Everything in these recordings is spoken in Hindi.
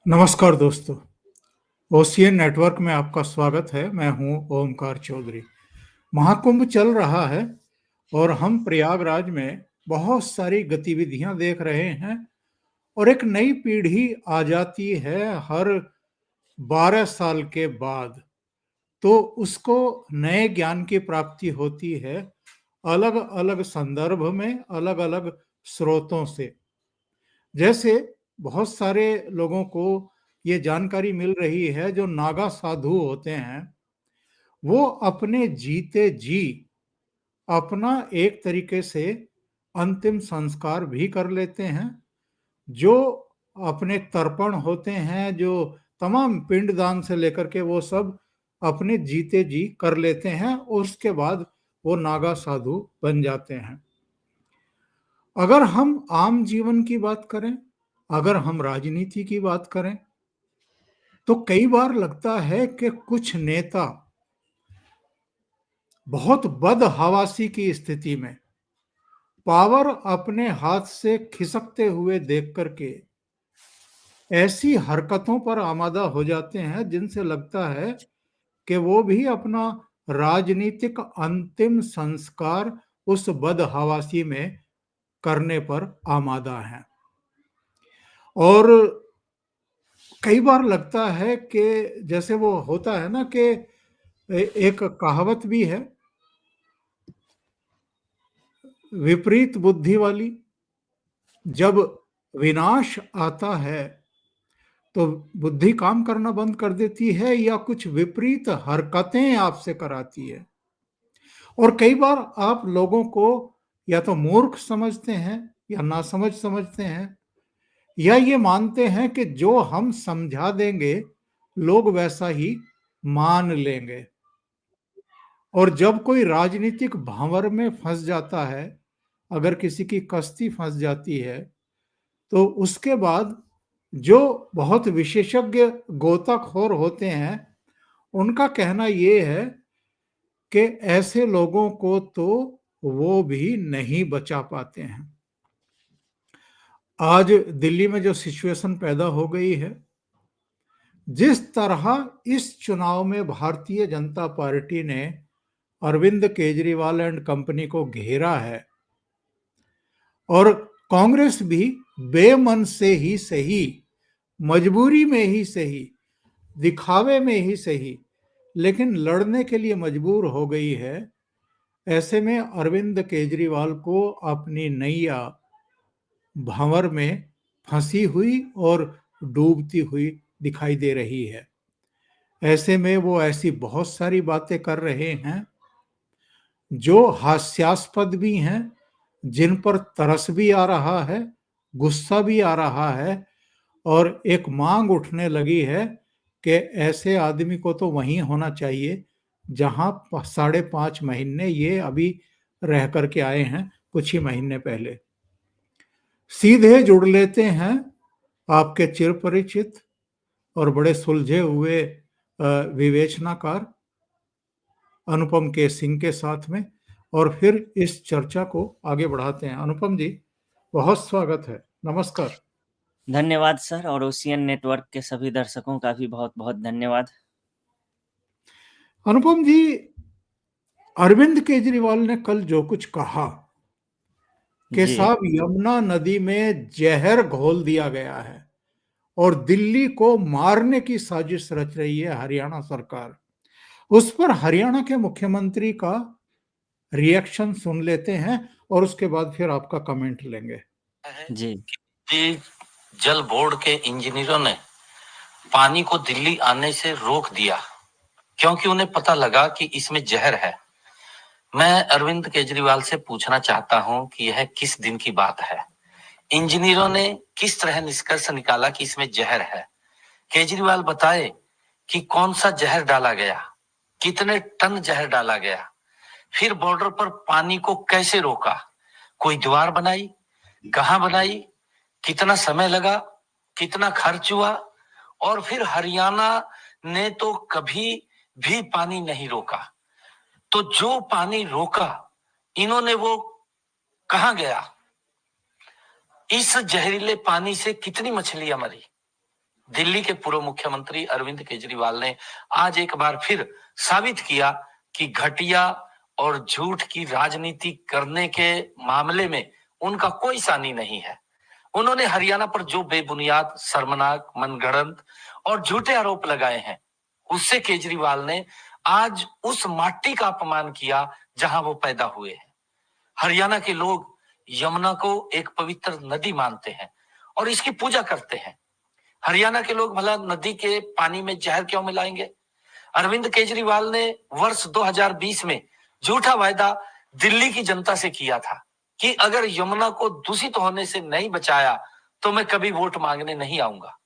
नमस्कार दोस्तों, ओशियन नेटवर्क में आपका स्वागत है। मैं हूं ओमकार चौधरी। महाकुंभ चल रहा है और हम प्रयागराज में बहुत सारी गतिविधियां देख रहे हैं और एक नई पीढ़ी आ जाती है हर 12 साल के बाद, तो उसको नए ज्ञान की प्राप्ति होती है अलग अलग संदर्भ में, अलग अलग स्रोतों से। जैसे बहुत सारे लोगों को ये जानकारी मिल रही है, जो नागा साधु होते हैं वो अपने जीते जी अपना एक तरीके से अंतिम संस्कार भी कर लेते हैं। जो अपने तर्पण होते हैं, जो तमाम पिंडदान से लेकर के वो सब अपने जीते जी कर लेते हैं और उसके बाद वो नागा साधु बन जाते हैं। अगर हम आम जीवन की बात करें, अगर हम राजनीति की बात करें, तो कई बार लगता है कि कुछ नेता बहुत बदहवासी की स्थिति में पावर अपने हाथ से खिसकते हुए देख करके ऐसी हरकतों पर आमादा हो जाते हैं जिनसे लगता है कि वो भी अपना राजनीतिक अंतिम संस्कार उस बदहवासी में करने पर आमादा हैं। और कई बार लगता है कि जैसे वो होता है ना कि एक कहावत भी है, विपरीत बुद्धि वाली। जब विनाश आता है तो बुद्धि काम करना बंद कर देती है या कुछ विपरीत हरकतें आपसे कराती है। और कई बार आप लोगों को या तो मूर्ख समझते हैं या नासमझ समझते हैं, या ये मानते हैं कि जो हम समझा देंगे लोग वैसा ही मान लेंगे। और जब कोई राजनीतिक भंवर में फंस जाता है, अगर किसी की कश्ती फंस जाती है, तो उसके बाद जो बहुत विशेषज्ञ गोताखोर होते हैं उनका कहना ये है कि ऐसे लोगों को तो वो भी नहीं बचा पाते हैं। आज दिल्ली में जो सिचुएशन पैदा हो गई है, जिस तरह इस चुनाव में भारतीय जनता पार्टी ने अरविंद केजरीवाल एंड कंपनी को घेरा है, और कांग्रेस भी बेमन से ही सही, मजबूरी में ही सही, दिखावे में ही सही, लेकिन लड़ने के लिए मजबूर हो गई है। ऐसे में अरविंद केजरीवाल को अपनी नैया भंवर में फंसी हुई और डूबती हुई दिखाई दे रही है। ऐसे में वो ऐसी बहुत सारी बातें कर रहे हैं जो हास्यास्पद भी हैं, जिन पर तरस भी आ रहा है, गुस्सा भी आ रहा है, और एक मांग उठने लगी है कि ऐसे आदमी को तो वहीं होना चाहिए जहां 5.5 महीने ये अभी रह करके आए हैं, कुछ ही महीने पहले। सीधे जुड़ लेते हैं आपके चिर परिचित और बड़े सुलझे हुए विवेचनाकार अनुपम के सिंह के साथ में, और फिर इस चर्चा को आगे बढ़ाते हैं। अनुपम जी, बहुत स्वागत है। नमस्कार। धन्यवाद सर, और ओशियन नेटवर्क के सभी दर्शकों का भी बहुत बहुत धन्यवाद। अनुपम जी, अरविंद केजरीवाल ने कल जो कुछ कहा कि जी साहब यमुना नदी में जहर घोल दिया गया है और दिल्ली को मारने की साजिश रच रही है हरियाणा सरकार, उस पर हरियाणा के मुख्यमंत्री का रिएक्शन सुन लेते हैं और उसके बाद फिर आपका कमेंट लेंगे। जी कि जल बोर्ड के इंजीनियरों ने पानी को दिल्ली आने से रोक दिया क्योंकि उन्हें पता लगा कि इसमें जहर है। मैं अरविंद केजरीवाल से पूछना चाहता हूं कि यह किस दिन की बात है? इंजीनियरों ने किस तरह निष्कर्ष निकाला कि इसमें जहर है? केजरीवाल बताए कि कौन सा जहर डाला गया, कितने टन जहर डाला गया, फिर बॉर्डर पर पानी को कैसे रोका, कोई दीवार बनाई, कहां बनाई, कितना समय लगा, कितना खर्च हुआ, और फिर हरियाणा ने तो कभी भी पानी नहीं रोका। तो जो पानी रोका इन्होंने वो कहां गया? इस जहरीले पानी से कितनी मछलियां मरी? दिल्ली के पूर्व मुख्यमंत्री अरविंद केजरीवाल ने आज एक बार फिर साबित किया कि घटिया और झूठ की राजनीति करने के मामले में उनका कोई सानी नहीं है। उन्होंने हरियाणा पर जो बेबुनियाद, शर्मनाक, मनगढ़ंत और झूठे आरोप लगाए हैं, उससे केजरीवाल ने आज उस माटी का अपमान किया जहां वो पैदा हुए हैं। हरियाणा के लोग यमुना को एक पवित्र नदी मानते हैं और इसकी पूजा करते हैं। हरियाणा के लोग भला नदी के पानी में जहर क्यों मिलाएंगे? अरविंद केजरीवाल ने वर्ष 2020 में झूठा वायदा दिल्ली की जनता से किया था कि अगर यमुना को दूषित होने से नहीं बचाया तो मैं कभी वोट मांगने नहीं आऊंगा।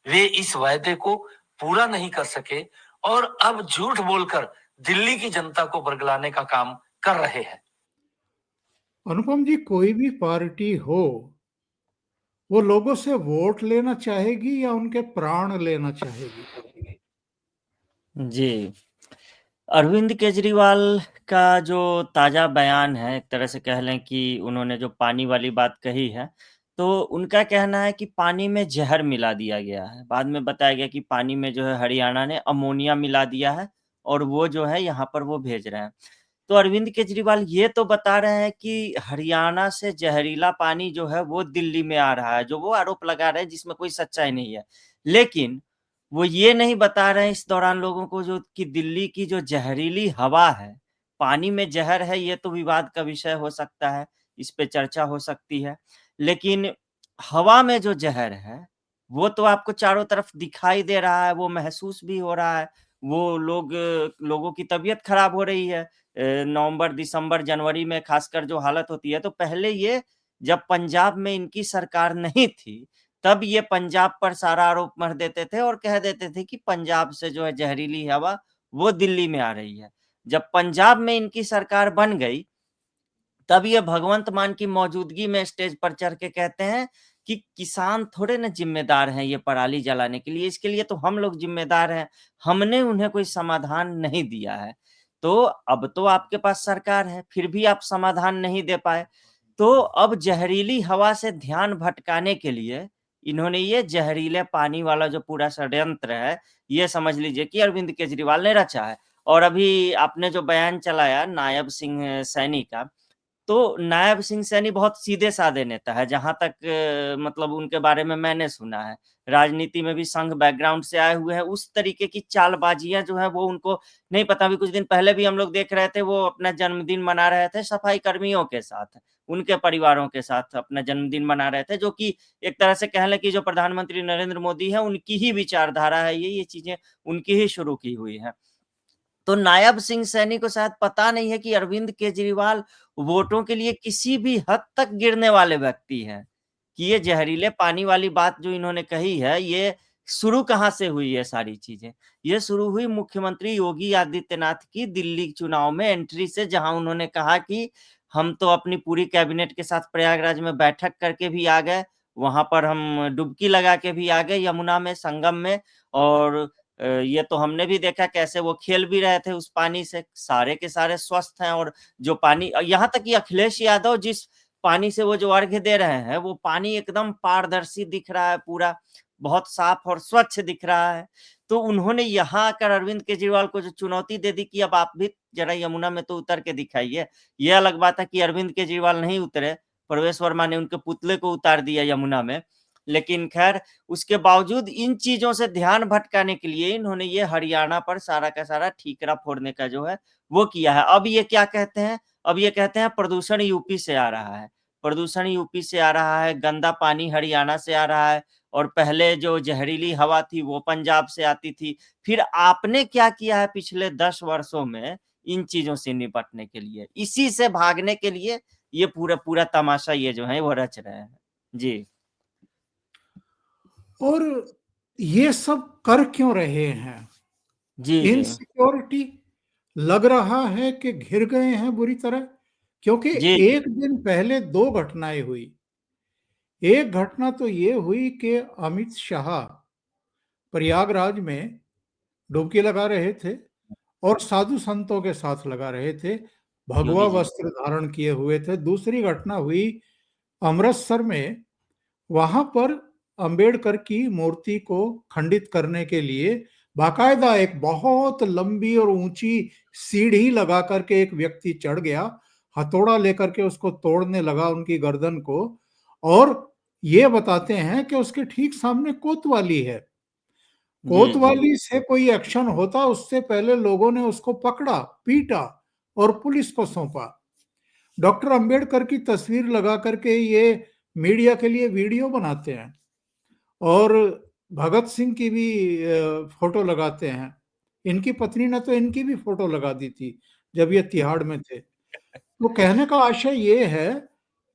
वे इस वायदे को पूरा नहीं कर सके और अब झूठ बोलकर दिल्ली की जनता को बरगलाने का काम कर रहे हैं। अनुपम जी, कोई भी पार्टी हो, वो लोगों से वोट लेना चाहेगी या उनके प्राण लेना चाहेगी? जी। अरविंद केजरीवाल का जो ताज़ा बयान है, एक तरह से कह लें कि उन्होंने जो पानी वाली बात कही है, तो उनका कहना है कि पानी में ज़हर मिला दिया गया है। बाद में बताया गया कि पानी में जो है हरियाणा ने अमोनिया मिला दिया है और वो जो है यहाँ पर वो भेज रहे हैं। तो अरविंद केजरीवाल ये तो बता रहे हैं कि हरियाणा से ज़हरीला पानी जो है वो दिल्ली में आ रहा है, जो वो आरोप लगा रहे हैं जिसमें कोई सच्चाई नहीं है। लेकिन वो ये नहीं बता रहे हैं इस दौरान लोगों को जो कि दिल्ली की जो ज़हरीली हवा है, पानी में ज़हर है, ये तो विवाद का विषय हो सकता है, इस पे चर्चा हो सकती है। लेकिन हवा में जो ज़हर है, वो तो आपको चारों तरफ दिखाई दे रहा है, वो महसूस भी हो रहा है। वो लोगों की तबीयत खराब हो रही है। नवंबर, दिसंबर, जनवरी में खासकर जो हालत होती है, तो पहले ये जब पंजाब में इनकी सरकार नहीं थी, तब ये पंजाब पर सारा आरोप मढ़ देते थे और कह देते थे कि पंजाब से जो है ज़हरीली हवा वो दिल्ली में आ रही है। जब पंजाब में इनकी सरकार बन गई, तब ये भगवंत मान की मौजूदगी में स्टेज पर चढ़ के कहते हैं कि किसान थोड़े ना ज़िम्मेदार हैं ये पराली जलाने के लिए, इसके लिए तो हम लोग ज़िम्मेदार हैं, हमने उन्हें कोई समाधान नहीं दिया है। तो अब तो आपके पास सरकार है, फिर भी आप समाधान नहीं दे पाए। तो अब ज़हरीली हवा से ध्यान भटकाने के लिए इन्होंने ये ज़हरीले पानी वाला जो पूरा षड्यंत्र है, ये समझ लीजिए कि अरविंद केजरीवाल ने रचा है। और अभी आपने जो बयान चलाया नायब सिंह सैनी का, तो नायब सिंह सैनी बहुत सीधे-साधे नेता है, जहाँ तक मतलब उनके बारे में मैंने सुना है। राजनीति में भी संघ बैकग्राउंड से आए हुए हैं, उस तरीके की चालबाजियाँ जो हैं वो उनको नहीं पता। अभी कुछ दिन पहले भी हम लोग देख रहे थे, वो अपना जन्मदिन मना रहे थे सफाई कर्मियों के साथ, उनके परिवारों के साथ अपना जन्मदिन मना रहे थे, जो कि एक तरह से कह लें कि जो प्रधानमंत्री नरेंद्र मोदी हैं, उनकी ही विचारधारा है ये चीज़ें उनकी ही शुरू की हुई हैं। तो नायब सिंह सैनी को शायद पता नहीं है कि अरविंद केजरीवाल वोटों के लिए किसी भी हद तक गिरने वाले व्यक्ति हैं, कि ये ज़हरीले पानी वाली बात जो इन्होंने कही है, ये शुरू कहाँ से हुई ये सारी चीज़ें? ये शुरू हुई मुख्यमंत्री योगी आदित्यनाथ की दिल्ली चुनाव में एंट्री से, जहाँ उन्होंने कहा कि हम तो अपनी पूरी कैबिनेट के साथ प्रयागराज में बैठक करके भी आ गए, वहाँ पर हम डुबकी लगा के भी आ गए यमुना में, संगम में। और ये तो हमने भी देखा कैसे वो खेल भी रहे थे उस पानी से, सारे के सारे स्वस्थ हैं। और जो पानी यहाँ तक कि अखिलेश यादव जिस पानी से वो जो अर्घ्य दे रहे हैं, वो पानी एकदम पारदर्शी दिख रहा है पूरा, बहुत साफ और स्वच्छ दिख रहा है। तो उन्होंने यहाँ आकर अरविंद केजरीवाल को जो चुनौती दे दी कि अब आप भी ज़रा यमुना में तो उतर के दिखाइए। ये अलग बात है कि अरविंद केजरीवाल नहीं उतरे, प्रवेश वर्मा ने उनके पुतले को उतार दिया यमुना में। लेकिन ख़ैर उसके बावजूद इन चीज़ों से ध्यान भटकाने के लिए इन्होंने ये हरियाणा पर सारा का सारा ठीकरा फोड़ने का जो है वो किया है। अब ये क्या कहते हैं? अब ये कहते हैं प्रदूषण यूपी से आ रहा है। प्रदूषण यूपी से आ रहा है, गंदा पानी हरियाणा से आ रहा है और पहले जो ज़हरीली हवा थी वो पंजाब से आती थी। फिर आपने क्या किया है पिछले 10 वर्षों में इन चीज़ों से निपटने के लिए? इसी से भागने के लिए ये पूरा तमाशा ये जो है वो रच रहे हैं। जी। और ये सब कर क्यों रहे हैं? जी, जी। इनसिक्योरिटी लग रहा है कि घिर गए हैं बुरी तरह, क्योंकि जी, एक दिन पहले 2 घटनाएँ हुई। एक घटना तो ये हुई कि अमित शाह प्रयागराज में डुबकी लगा रहे थे और साधु संतों के साथ लगा रहे थे, भगवा योगी जी। वस्त्र धारण किए हुए थे। दूसरी घटना हुई अमृतसर में, वहाँ पर अंबेडकर की मूर्ति को खंडित करने के लिए बाकायदा एक बहुत लंबी और ऊंची सीढ़ी लगा करके एक व्यक्ति चढ़ गया, हथौड़ा लेकर के उसको तोड़ने लगा उनकी गर्दन को, और ये बताते हैं कि उसके ठीक सामने कोतवाली है। जी, जी। कोतवाली से कोई एक्शन होता उससे पहले लोगों ने उसको पकड़ा, पीटा और पुलिस को सौंपा। डॉक्टर अंबेडकर की तस्वीर लगा करके ये मीडिया के लिए वीडियो बनाते हैं और भगत सिंह की भी फोटो लगाते हैं। इनकी पत्नी ने तो इनकी भी फोटो लगा दी थी जब ये तिहाड़ में थे। तो कहने का आशय ये है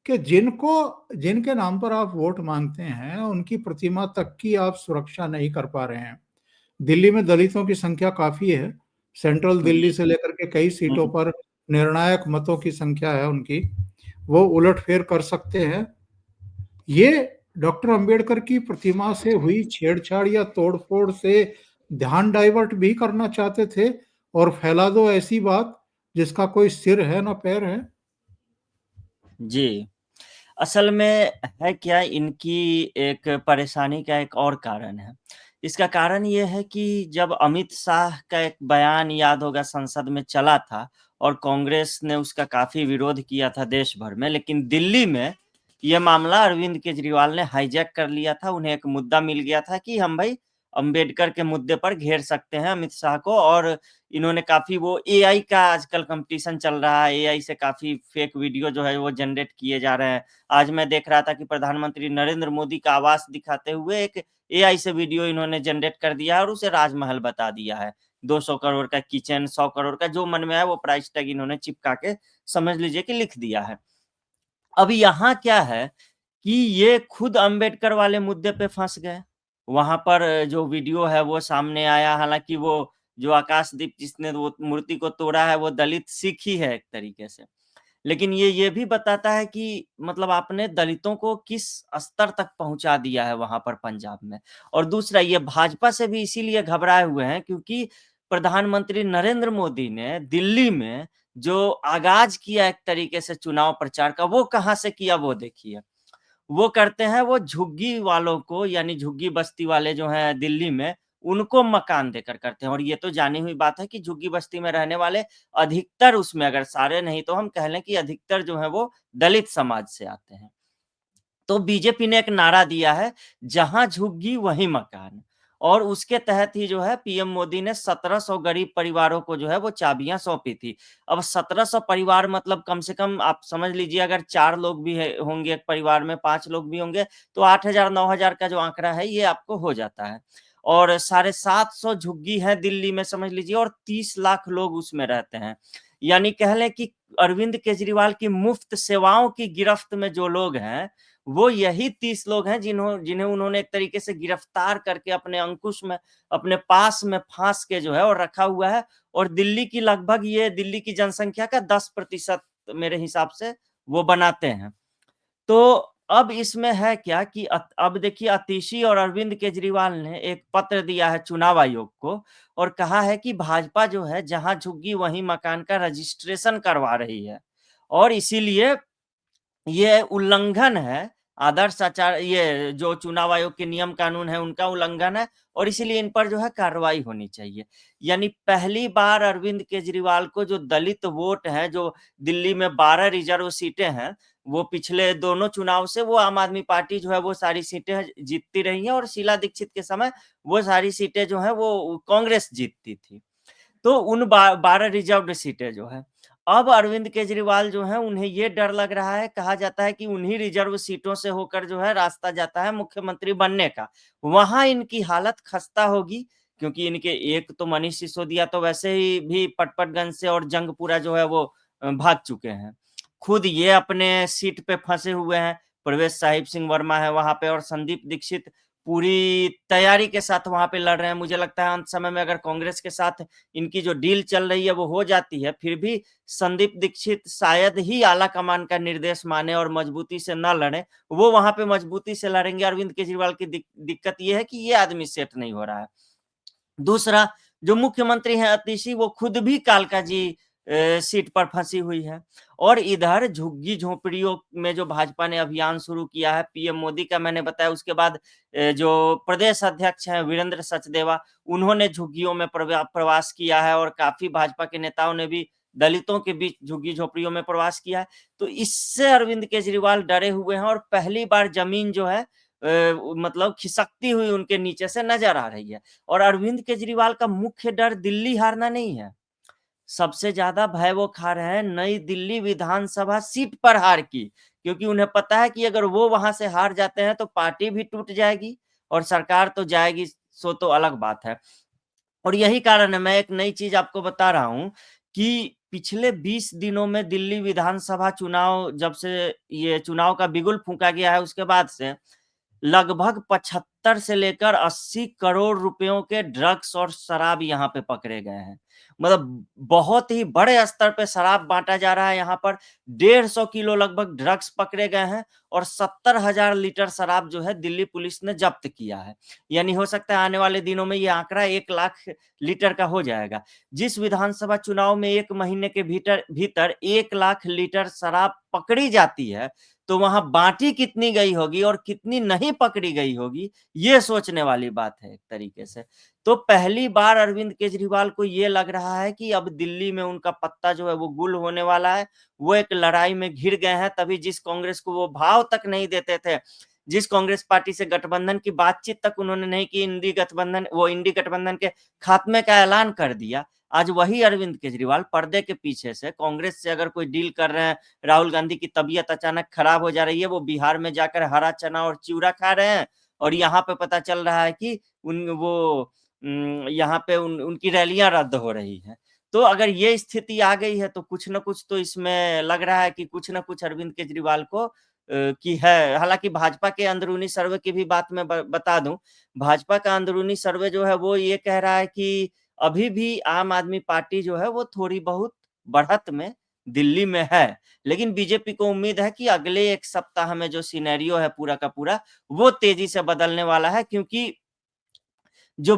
कि जिनके नाम पर आप वोट मांगते हैं उनकी प्रतिमा तक की आप सुरक्षा नहीं कर पा रहे हैं। दिल्ली में दलितों की संख्या काफी है। सेंट्रल दिल्ली से लेकर के कई सीटों पर निर्णायक मतों की संख्या है उनकी, वो उलटफेर कर सकते हैं। ये डॉक्टर अंबेडकर की प्रतिमा से हुई छेड़छाड़ या तोड़फोड़ से ध्यान डाइवर्ट भी करना चाहते थे और फैला दो ऐसी बात जिसका कोई सिर है ना पैर है। जी। असल में है क्या, इनकी एक परेशानी का एक और कारण है। इसका कारण ये है कि जब अमित शाह का एक बयान याद होगा संसद में चला था और कांग्रेस ने उसका काफ़ी विरोध किया था देश भर में, लेकिन दिल्ली में ये मामला अरविंद केजरीवाल ने हाईजैक कर लिया था। उन्हें एक मुद्दा मिल गया था कि हम भाई अंबेडकर के मुद्दे पर घेर सकते हैं अमित शाह को, और इन्होंने काफ़ी वो एआई का आजकल कॉम्पिटिशन चल रहा है, एआई से काफ़ी फेक वीडियो जो है वो जनरेट किए जा रहे हैं। आज मैं देख रहा था कि प्रधानमंत्री नरेंद्र मोदी का आवास दिखाते हुए एक एआई से वीडियो इन्होंने जनरेट कर दिया और उसे राजमहल बता दिया है। 200 करोड़ का किचन, 100 करोड़ का, जो मन में आए वो प्राइस टैग इन्होंने चिपका के समझ लीजिए कि लिख दिया है। अब यहाँ क्या है कि ये खुद अंबेडकर वाले मुद्दे पे फँस गए। वहाँ पर जो वीडियो है वो सामने आया, हालाँकि वो जो आकाशदीप जिसने वो मूर्ति को तोड़ा है वो दलित सिख ही है एक तरीके से। लेकिन ये भी बताता है कि मतलब आपने दलितों को किस स्तर तक पहुँचा दिया है वहाँ पर पंजाब में। और दूसरा, ये भाजपा से भी इसीलिए घबराए हुए हैं क्योंकि प्रधानमंत्री नरेंद्र मोदी ने दिल्ली में जो आगाज़ किया एक तरीके से चुनाव प्रचार का, वो कहाँ से किया वो देखिए। वो करते हैं, वो झुग्गी वालों को, यानी झुग्गी बस्ती वाले जो हैं दिल्ली में, उनको मकान देकर करते हैं। और ये तो जानी हुई बात है कि झुग्गी बस्ती में रहने वाले अधिकतर, उसमें अगर सारे नहीं तो हम कह लें कि अधिकतर जो हैं वो दलित समाज से आते हैं। तो बीजेपी ने एक नारा दिया है, जहाँ झुग्गी वहीं मकान, और उसके तहत ही जो है पीएम मोदी ने 1700 गरीब परिवारों को जो है वो चाबियाँ सौंपी थी। अब 1700 परिवार मतलब कम से कम आप समझ लीजिए, अगर 4 लोग भी होंगे एक परिवार में, 5 लोग भी होंगे, तो 8000 9000 का जो आंकड़ा है ये आपको हो जाता है। और 750 झुग्गी है दिल्ली में समझ लीजिए, और 30 लाख लोग उसमें रहते हैं। यानी कह लें कि अरविंद केजरीवाल की मुफ्त सेवाओं की गिरफ्त में जो लोग हैं, वो यही 30 लोग हैं जिन्हें उन्होंने एक तरीके से गिरफ्तार करके अपने अंकुश में, अपने पास में फांस के जो है और रखा हुआ है। और दिल्ली की लगभग, ये दिल्ली की जनसंख्या का 10% मेरे हिसाब से वो बनाते हैं। तो अब इसमें है क्या कि अब देखिए, आतिशी और अरविंद केजरीवाल ने एक पत्र दिया है चुनाव आयोग को और कहा है कि भाजपा जो है जहां झुग्गी वहीं मकान का रजिस्ट्रेशन करवा रही है, और इसीलिए ये उल्लंघन है, आदर्श आचार, ये जो चुनाव आयोग के नियम कानून है उनका उल्लंघन है, और इसीलिए इन पर जो है कार्रवाई होनी चाहिए। यानी पहली बार अरविंद केजरीवाल को जो दलित वोट है, जो दिल्ली में 12 रिजर्व सीटें हैं, वो पिछले दोनों चुनाव से वो आम आदमी पार्टी जो है वो सारी सीटें जीतती रही हैं, और शीला दीक्षित के समय वो सारी सीटें जो हैं वो कांग्रेस जीतती थी। तो उन 12 रिजर्व्ड सीटें जो है, अब अरविंद केजरीवाल जो हैं उन्हें ये डर लग रहा है, कहा जाता है कि उन्हीं रिजर्व सीटों से होकर जो है रास्ता जाता है मुख्यमंत्री बनने का। वहाँ इनकी हालत खस्ता होगी, क्योंकि इनके एक तो मनीष सिसोदिया तो वैसे ही भी पटपटगंज से और जंगपुरा जो है वो भाग चुके हैं। खुद ये अपने सीट पे फँसे हुए हैं, प्रवेश साहिब सिंह वर्मा है वहाँ पे, और संदीप दीक्षित पूरी तैयारी के साथ वहाँ पे लड़ रहे हैं। मुझे लगता है अंत समय में अगर कांग्रेस के साथ इनकी जो डील चल रही है वो हो जाती है, फिर भी संदीप दीक्षित शायद ही आला कमान का निर्देश माने और मजबूती से न लड़े। वो वहाँ पे मजबूती से लड़ेंगे। अरविंद केजरीवाल की दिक्कत ये है कि ये आदमी सेट नहीं हो रहा है। दूसरा, जो मुख्यमंत्री हैं आतिशी, वो खुद भी कालकाजी सीट पर फंसी हुई है। और इधर झुग्गी झोंपड़ियों में जो भाजपा ने अभियान शुरू किया है, पीएम मोदी का मैंने बताया, उसके बाद जो प्रदेश अध्यक्ष हैं वीरेंद्र सचदेवा, उन्होंने झुग्गियों में प्रवास किया है और काफी भाजपा के नेताओं ने भी दलितों के बीच झुग्गी झोपड़ियों में प्रवास किया है। तो इससे अरविंद केजरीवाल डरे हुए हैं और पहली बार जमीन जो है मतलब खिसकती हुई उनके नीचे से नजर आ रही है। और अरविंद केजरीवाल का मुख्य डर दिल्ली हारना नहीं है, सबसे ज्यादा भय वो खा रहे हैं नई दिल्ली विधानसभा सीट पर हार की, क्योंकि उन्हें पता है कि अगर वो वहां से हार जाते हैं तो पार्टी भी टूट जाएगी और सरकार तो जाएगी, सो तो अलग बात है। और यही कारण है, मैं एक नई चीज आपको बता रहा हूं कि पिछले 20 दिनों में दिल्ली विधानसभा चुनाव, जब से ये चुनाव का बिगुल फूंका गया है उसके बाद से लगभग 75 से लेकर 80 करोड़ रुपयों के ड्रग्स और शराब यहाँ पे पकड़े गए हैं। मतलब बहुत ही बड़े स्तर पे शराब बांटा जा रहा है यहाँ पर। 150 किलो लगभग ड्रग्स पकड़े गए हैं और 70,000 लीटर शराब जो है दिल्ली पुलिस ने जब्त किया है। यानी हो सकता है आने वाले दिनों में ये आंकड़ा 1 लाख लीटर का हो जाएगा। जिस विधानसभा चुनाव में 1 महीने के भीतर 1 लाख लीटर शराब पकड़ी जाती है, तो वहां बांटी कितनी गई होगी और कितनी नहीं पकड़ी गई होगी, ये सोचने वाली बात है एक तरीके से। तो पहली बार अरविंद केजरीवाल को ये लग रहा है कि अब दिल्ली में उनका पत्ता जो है वो गुल होने वाला है। वो एक लड़ाई में घिर गए हैं। तभी जिस कांग्रेस को वो भाव तक नहीं देते थे, जिस कांग्रेस पार्टी से गठबंधन की बातचीत तक उन्होंने नहीं की, इंडी गठबंधन के खात्मे का ऐलान कर दिया। आज वही अरविंद केजरीवाल पर्दे के पीछे से कांग्रेस से अगर कोई डील कर रहे हैं, राहुल गांधी की तबीयत अचानक खराब हो जा रही है, वो बिहार में जाकर हरा चना और चिवड़ा खा रहे हैं, और यहाँ पे पता चल रहा है कि यहाँ पे उनकी रैलियां रद्द हो रही हैं। तो अगर ये स्थिति आ गई है तो कुछ न कुछ तो इसमें लग रहा है कि कुछ न कुछ अरविंद केजरीवाल को की है। हालांकि भाजपा के अंदरूनी सर्वे की भी बात मैं बता दूं, भाजपा का अंदरूनी सर्वे जो है वो ये कह रहा है कि अभी भी आम आदमी पार्टी जो है वो थोड़ी बहुत बढ़त में दिल्ली में है। लेकिन बीजेपी को उम्मीद है कि अगले 1 सप्ताह में जो सिनेरियो है पूरा का पूरा, वो तेजी से बदलने वाला है, क्योंकि जो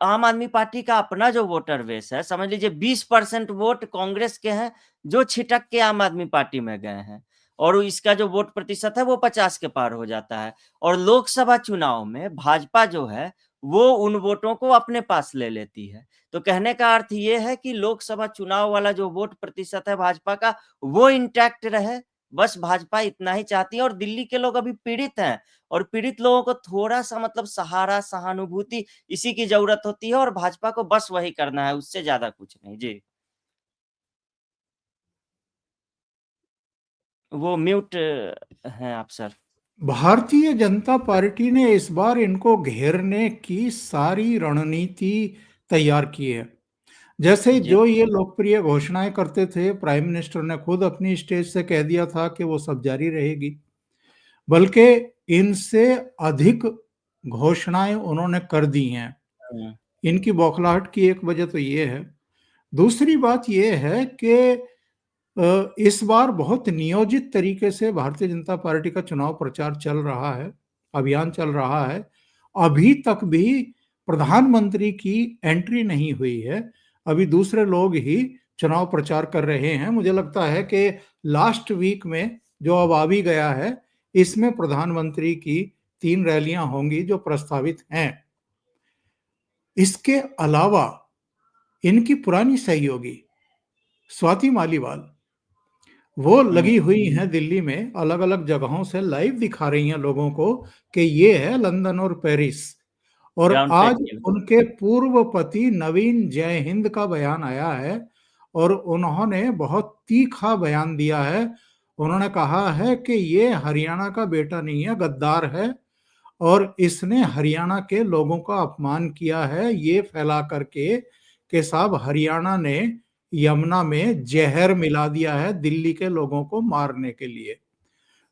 आम आदमी पार्टी का अपना जो वोटर बेस है, समझ लीजिए 20% वोट कांग्रेस के हैं जो छिटक के आम आदमी पार्टी में गए हैं, और इसका जो वोट प्रतिशत है वो 50 के पार हो जाता है। और लोकसभा चुनाव में भाजपा जो है वो उन वोटों को अपने पास ले लेती है। तो कहने का अर्थ ये है कि लोकसभा चुनाव वाला जो वोट प्रतिशत है भाजपा का, वो इंटैक्ट रहे। बस भाजपा इतना ही चाहती है। और दिल्ली के लोग अभी पीड़ित हैं, और पीड़ित लोगों को थोड़ा सा मतलब सहारा, सहानुभूति, इसी की जरूरत होती है, और भाजपा को बस वही करना है, उससे ज्यादा कुछ नहीं। जी, वो म्यूट हैं आप सर। भारतीय जनता पार्टी ने इस बार इनको घेरने की सारी रणनीति तैयार की है। जैसे जी, जो ये लोकप्रिय घोषणाएं करते थे, प्राइम मिनिस्टर ने खुद अपनी स्टेज से कह दिया था कि वो सब जारी रहेगी, बल्कि इनसे अधिक घोषणाएं उन्होंने कर दी हैं। हम्म, इनकी बौखलाहट की एक वजह तो ये है। दूसरी बात ये है कि इस बार बहुत नियोजित तरीके से भारतीय जनता पार्टी का चुनाव प्रचार चल रहा है, अभियान चल रहा है। अभी तक भी प्रधानमंत्री की एंट्री नहीं हुई है, अभी दूसरे लोग ही चुनाव प्रचार कर रहे हैं। मुझे लगता है कि लास्ट वीक में जो अब आ भी गया है, इसमें प्रधानमंत्री की 3 रैलियां होंगी जो प्रस्तावित हैं। इसके अलावा इनकी पुरानी सहयोगी स्वाति मालीवाल, वो हम्म, लगी हुई हैं दिल्ली में, अलग अलग जगहों से लाइव दिखा रही हैं लोगों को कि ये है लंदन और पेरिस। और ग्राउंड पे आज एक्टिव। उनके पूर्व पति नवीन जय हिंद का बयान आया है, और उन्होंने बहुत तीखा बयान दिया है। उन्होंने कहा है कि ये हरियाणा का बेटा नहीं है, गद्दार है, और इसने हरियाणा के लोगों का अपमान किया है, ये फैला करके कि साहब हरियाणा ने यमुना में जहर मिला दिया है दिल्ली के लोगों को मारने के लिए।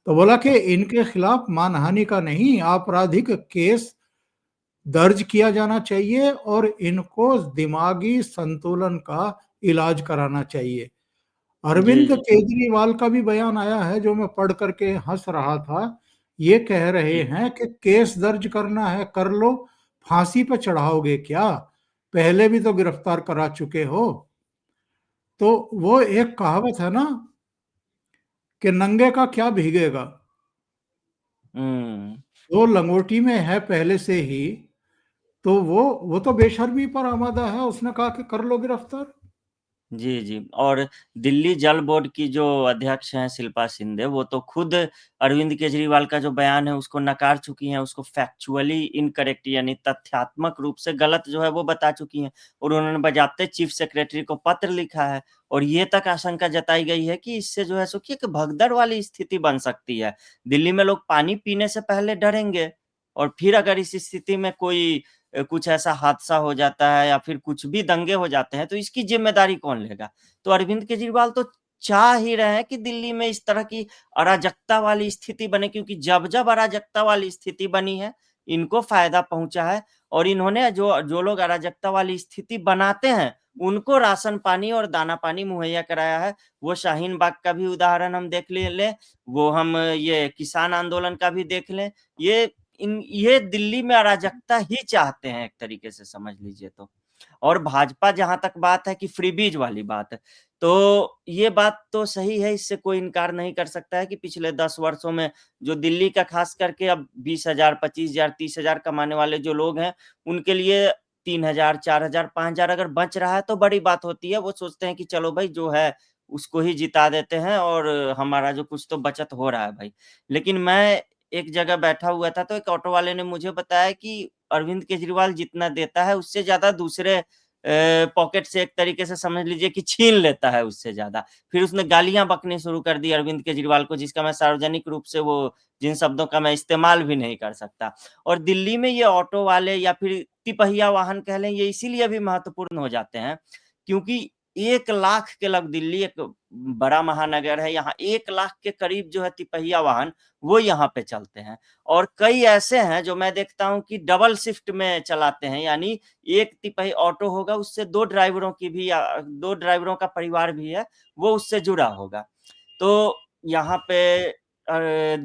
तो बोला कि इनके खिलाफ मानहानि का नहीं, आपराधिक केस दर्ज किया जाना चाहिए और इनको दिमागी संतुलन का इलाज कराना चाहिए। जी, अरविंद जी, केजरीवाल का भी बयान आया है जो मैं पढ़ करके हंस रहा था। ये कह रहे जी, हैं कि केस दर्ज करना है कर लो, फांसी पे चढ़ाओगे क्या? पहले भी तो गिरफ्तार करा चुके हो। तो वो एक कहावत है ना कि नंगे का क्या भीगेगा, वो लंगोटी में है पहले से ही, तो वो तो बेशर्मी पर आमादा है। उसने कहा कि कर लो गिरफ्तार। जी, जी। और दिल्ली जल बोर्ड की जो अध्यक्ष हैं शिल्पा शिंदे, वो तो खुद अरविंद केजरीवाल का जो बयान है उसको नकार चुकी हैं, उसको फैक्चुअली इनकरेक्ट यानी तथ्यात्मक रूप से गलत जो है वो बता चुकी हैं और उन्होंने बाज़ाब्ते चीफ सेक्रेटरी को पत्र लिखा है और ये तक आशंका जताई गई है कि इससे जो है सो कि एक भगदड़ वाली स्थिति बन सकती है। दिल्ली में लोग पानी पीने से पहले डरेंगे और फिर अगर इस स्थिति में कोई कुछ ऐसा हादसा हो जाता है या फिर कुछ भी दंगे हो जाते हैं, तो इसकी ज़िम्मेदारी कौन लेगा? तो अरविंद केजरीवाल तो चाह ही रहे हैं कि दिल्ली में इस तरह की अराजकता वाली स्थिति बने क्योंकि जब-जब अराजकता वाली स्थिति बनी है, इनको फ़ायदा पहुँचा है और इन्होंने जो जो लोग अराजकता वाली स्थिति बनाते हैं, उनको राशन पानी और दाना पानी मुहैया कराया है। वो शाहीन बाग का भी उदाहरण हम देख लें, वो हम ये किसान आंदोलन का भी देख लें। ये दिल्ली में अराजकता ही चाहते हैं एक तरीके से समझ लीजिए तो। और भाजपा जहाँ तक बात है कि फ्रीबीज वाली बात है, तो ये बात तो सही है, इससे कोई इनकार नहीं कर सकता है कि पिछले 10 वर्षों में जो दिल्ली का खास करके अब 20,000, 25,000, 30,000 कमाने वाले जो लोग हैं, उनके लिए 3,000, 4,000, 5,000 अगर बच रहा है तो बड़ी बात होती है। वो सोचते हैं कि चलो भाई जो है उसको ही जिता देते हैं और हमारा जो कुछ तो बचत हो रहा है भाई। लेकिन मैं एक जगह बैठा हुआ था तो एक ऑटो वाले ने मुझे बताया कि अरविंद केजरीवाल जितना देता है उससे ज़्यादा दूसरे पॉकेट से एक तरीके से समझ लीजिए कि छीन लेता है उससे ज़्यादा। फिर उसने गालियाँ बकनी शुरू कर दी अरविंद केजरीवाल को जिसका मैं सार्वजनिक रूप से वो जिन शब्दों का मैं इस्तेमाल भी नहीं कर सकता। और दिल्ली में ये ऑटो वाले या फिर तिपहिया वाहन कह लें ये इसीलिए भी महत्वपूर्ण हो जाते हैं क्योंकि 1 लाख के लग दिल्ली एक बड़ा महानगर है, यहाँ 1 लाख के करीब जो है तिपहिया वाहन वो यहाँ पे चलते हैं और कई ऐसे हैं जो मैं देखता हूँ कि डबल शिफ्ट में चलाते हैं यानी एक तिपही ऑटो होगा उससे 2 ड्राइवरों की भी 2 ड्राइवरों का परिवार भी है, वो उससे जुड़ा होगा। तो यहाँ पे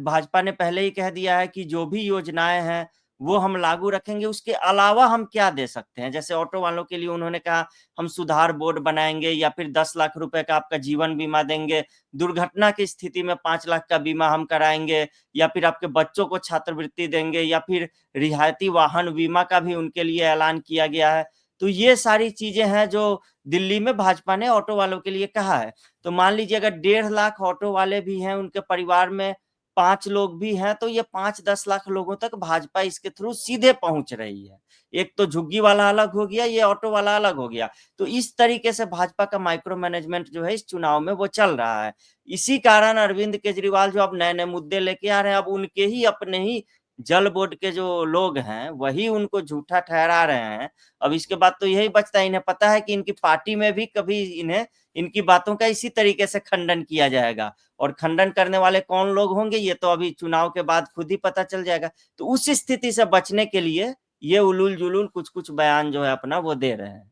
भाजपा ने पहले ही कह दिया है कि जो भी योजनाएँ हैं, वो हम लागू रखेंगे, उसके अलावा हम क्या दे सकते हैं? जैसे ऑटो वालों के लिए उन्होंने कहा हम सुधार बोर्ड बनाएँगे या फिर 10 लाख रुपए का आपका जीवन बीमा देंगे, दुर्घटना की स्थिति में 5 लाख का बीमा हम कराएँगे या फिर आपके बच्चों को छात्रवृत्ति देंगे या फिर रियायती वाहन बीमा का भी उनके लिए ऐलान किया गया है। तो ये सारी चीज़ें हैं जो दिल्ली में भाजपा ने ऑटो वालों के लिए कहा है। तो मान लीजिए अगर 1.5 लाख ऑटो वाले भी हैं, उनके परिवार में 5 लोग भी हैं, तो ये 5-10 लाख लोगों तक भाजपा इसके थ्रू सीधे पहुँच रही है। एक तो झुग्गी वाला अलग हो गया, ये ऑटो वाला अलग हो गया। तो इस तरीके से भाजपा का माइक्रो मैनेजमेंट जो है इस चुनाव में वो चल रहा है। इसी कारण अरविंद केजरीवाल जो अब नए-नए मुद्दे लेके आ रहे हैं, अब उनके ही अपने ही जल बोर्ड के जो लोग हैं, वही उनको झूठा ठहरा रहे हैं। अब इसके बाद तो यही बचता है, इन्हें पता है कि इनकी पार्टी में भी कभी इन्हें इनकी बातों का इसी तरीके से खंडन किया जाएगा और खंडन करने वाले कौन लोग होंगे ये तो अभी चुनाव के बाद खुद ही पता चल जाएगा। तो उस स्थिति से बचने के लिए ये उलूल-जुलूल कुछ-कुछ बयान जो है अपना वो दे रहे हैं।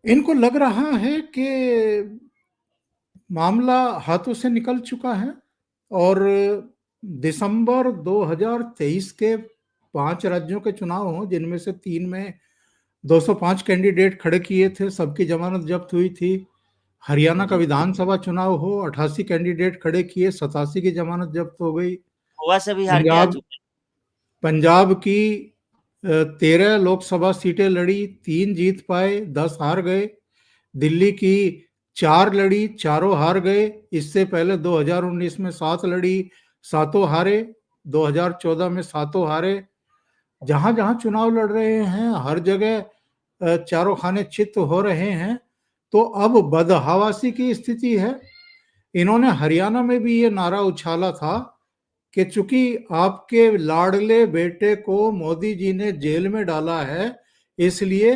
इनको लग रहा है कि मामला हाथों से निकल चुका है और दिसंबर 2023 के 5 राज्यों के चुनाव हों जिनमें से 3 में 205 कैंडिडेट खड़े किए थे, सबकी जमानत जब्त हुई थी। हरियाणा का जी। विधानसभा चुनाव हो, 88 कैंडिडेट खड़े किए, 87 की जमानत जब्त हो गई। गोवा से भी हार के आ पंजाब चुके हैं। पंजाब की 13 लोकसभा सीटें लड़ी, 3 जीत पाए, 10 हार गए। दिल्ली की 4 लड़ी, चारों हार गए। इससे पहले 2019 में 7 लड़ी, सातों हारे। 2014 में सातों हारे। जहां-जहां चुनाव लड़ रहे हैं, हर जगह चारों खाने चित हो रहे हैं। तो अब बदहवासी की स्थिति है। इन्होंने हरियाणा में भी ये नारा उछाला था कि चूंकि आपके लाडले बेटे को मोदी जी ने जेल में डाला है, इसलिए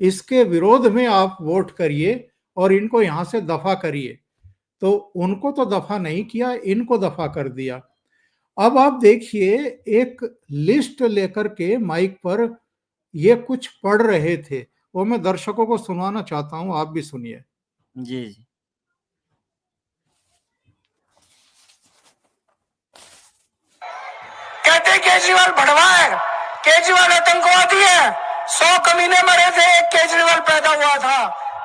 इसके विरोध में आप वोट करिए और इनको यहां से दफा करिए। तो उनको तो दफा नहीं किया, इनको दफा कर दिया। अब आप देखिए, एक लिस्ट लेकर के माइक पर ये कुछ पढ़ रहे थे, वो मैं दर्शकों को सुनाना चाहता हूं, आप भी सुनिए। जी, जी। कहते केजरीवाल भड़वा है, केजरीवाल आतंकवादी है। 100 कमीने मरे थे, एक केजरीवाल पैदा हुआ था।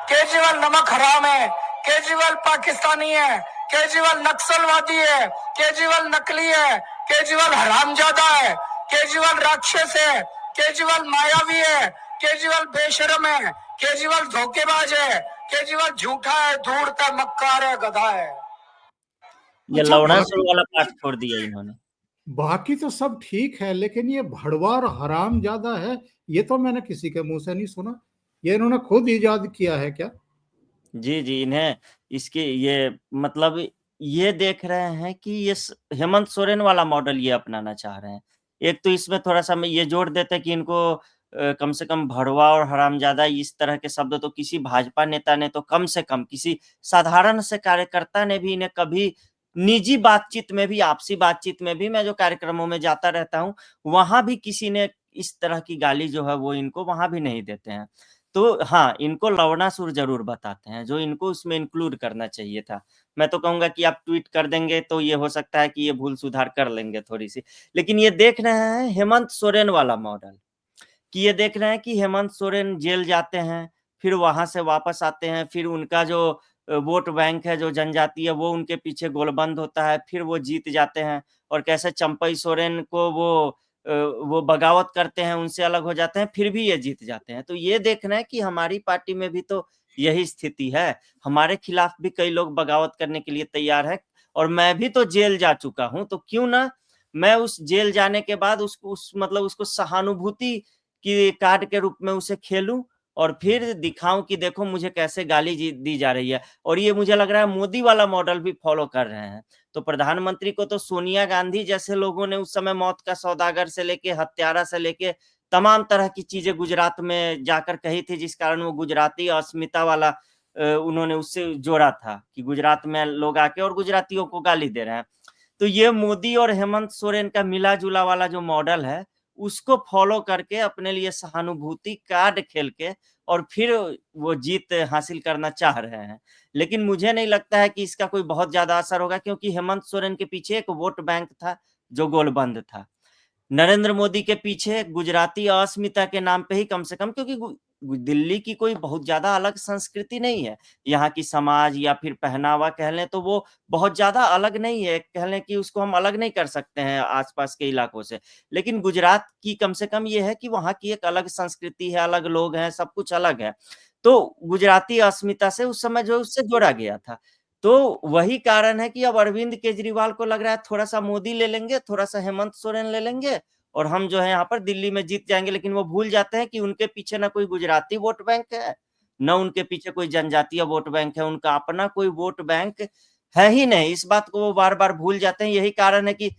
केजरीवाल नमक हराम है, केजरीवाल पाकिस्तानी है, केजरीवाल नक्सलवादी है, केजरीवाल नकली है, केजरीवाल हरामजादा है, केजरीवाल राक्षस है, केजरीवाल मायावी है, केजरीवाल बेशरम है, केजरीवाल धोखेबाज है, केजरीवाल झूठा है, धूर्त है, मक्कार है, गधा है। ये अच्छा, लवणासुर वाला पार्ट छोड़ दिया इन्होंने। बाकी तो सब ठीक है, लेकिन ये भड़वा और हराम ज्यादा है, ये तो मैंने किसी के मुंह से नहीं सुना। ये इन्होंने खुद इजाद किया है क्या? जी, जी, इन्हें इसके ये मतलब ये देख रहे हैं कि ये हेमंत सोरेन वाला मॉडल ये अपनाना चाह रहे हैं। एक तो इसमें थोड़ा-सा मैं ये जोड़ देते हैं कि इनको कम से कम भड़वा और हरामज़ादा इस तरह के शब्द तो किसी भाजपा नेता ने तो कम से कम किसी साधारण से कार्यकर्ता ने भी इन्हें कभी निजी बातचीत में भी, आपसी बातचीत में भी, मैं जो कार्यक्रमों में जाता रहता हूँ, वहाँ भी किसी ने इस तरह की गाली जो है वो इनको वहाँ भी नहीं देते हैं। तो हाँ, इनको लवणासुर ज़रूर बताते हैं, जो इनको उसमें इंक्लूड करना चाहिए था। मैं तो कहूँगा कि आप ट्वीट कर देंगे तो ये हो सकता है कि ये भूल सुधार कर लेंगे थोड़ी-सी। लेकिन ये देख रहे हैं हेमंत सोरेन वाला मॉडल, कि ये देख रहे हैं कि हेमंत सोरेन जेल जाते हैं, फिर वहाँ से वापस आते हैं, फिर उनका जो वोट बैंक है, जो जनजाति है, वो उनके पीछे गोलबंद होता है, फिर वो जीत जाते हैं और कैसे चंपई सोरेन को वो बगावत करते हैं, उनसे अलग हो जाते हैं, फिर भी ये जीत जाते हैं। तो ये देखना है कि हमारी पार्टी में भी तो यही स्थिति है। हमारे खिलाफ भी कई लोग बगावत करने के लिए तैयार हैं और मैं भी तो जेल जा चुका हूँ, तो क्यों ना मैं उस जेल जाने के बाद उसको सहानुभूति की कार्ड के रूप में उसे खेलूँ और फिर दिखाऊँ कि देखो मुझे कैसे गाली दी जा रही है। और ये मुझे लग रहा है मोदी वाला मॉडल भी फ़ॉलो कर रहे हैं। तो प्रधानमंत्री को तो सोनिया गांधी जैसे लोगों ने उस समय मौत का सौदागर से लेके हत्यारा से लेके तमाम तरह की चीज़ें गुजरात में जाकर कही थी, जिस कारण वो गुजराती अस्मिता वाला उन्होंने उससे जोड़ा था कि गुजरात में लोग आके और गुजरातियों को गाली दे रहे हैं। तो ये मोदी और हेमंत सोरेन का मिला-जुला वाला जो मॉडल है, उसको फ़ॉलो करके अपने लिए सहानुभूति कार्ड खेल के और फिर वो जीत हासिल करना चाह रहे हैं। लेकिन मुझे नहीं लगता है कि इसका कोई बहुत ज़्यादा असर होगा, क्योंकि हेमंत सोरेन के पीछे एक वोट बैंक था, जो गोलबंद था। नरेंद्र मोदी के पीछे गुजराती अस्मिता के नाम पे ही कम से कम, क्योंकि दिल्ली की कोई बहुत ज़्यादा अलग संस्कृति नहीं है। यहाँ की समाज या फिर पहनावा कह लें तो वो बहुत ज़्यादा अलग नहीं है। कह लें कि उसको हम अलग नहीं कर सकते हैं आस-पास के इलाकों से। लेकिन गुजरात की कम से कम ये है कि वहाँ की एक अलग संस्कृति है, अलग लोग हैं, सब कुछ अलग है। तो गुजराती अस्मिता से उस समय जो है उससे जोड़ा गया था। तो वही कारण है कि अब अरविंद केजरीवाल को लग रहा है थोड़ा-सा मोदी ले लेंगे, थोड़ा-सा हेमंत सोरेन ले लेंगे और हम जो है यहाँ पर दिल्ली में जीत जाएँगे। लेकिन वो भूल जाते हैं कि उनके पीछे ना कोई गुजराती वोट बैंक है, ना उनके पीछे कोई जनजातीय वोट बैंक है, उनका अपना कोई वोट बैंक है ही नहीं। इस बात को वो बार-बार भूल जाते हैं। यही कारण है कि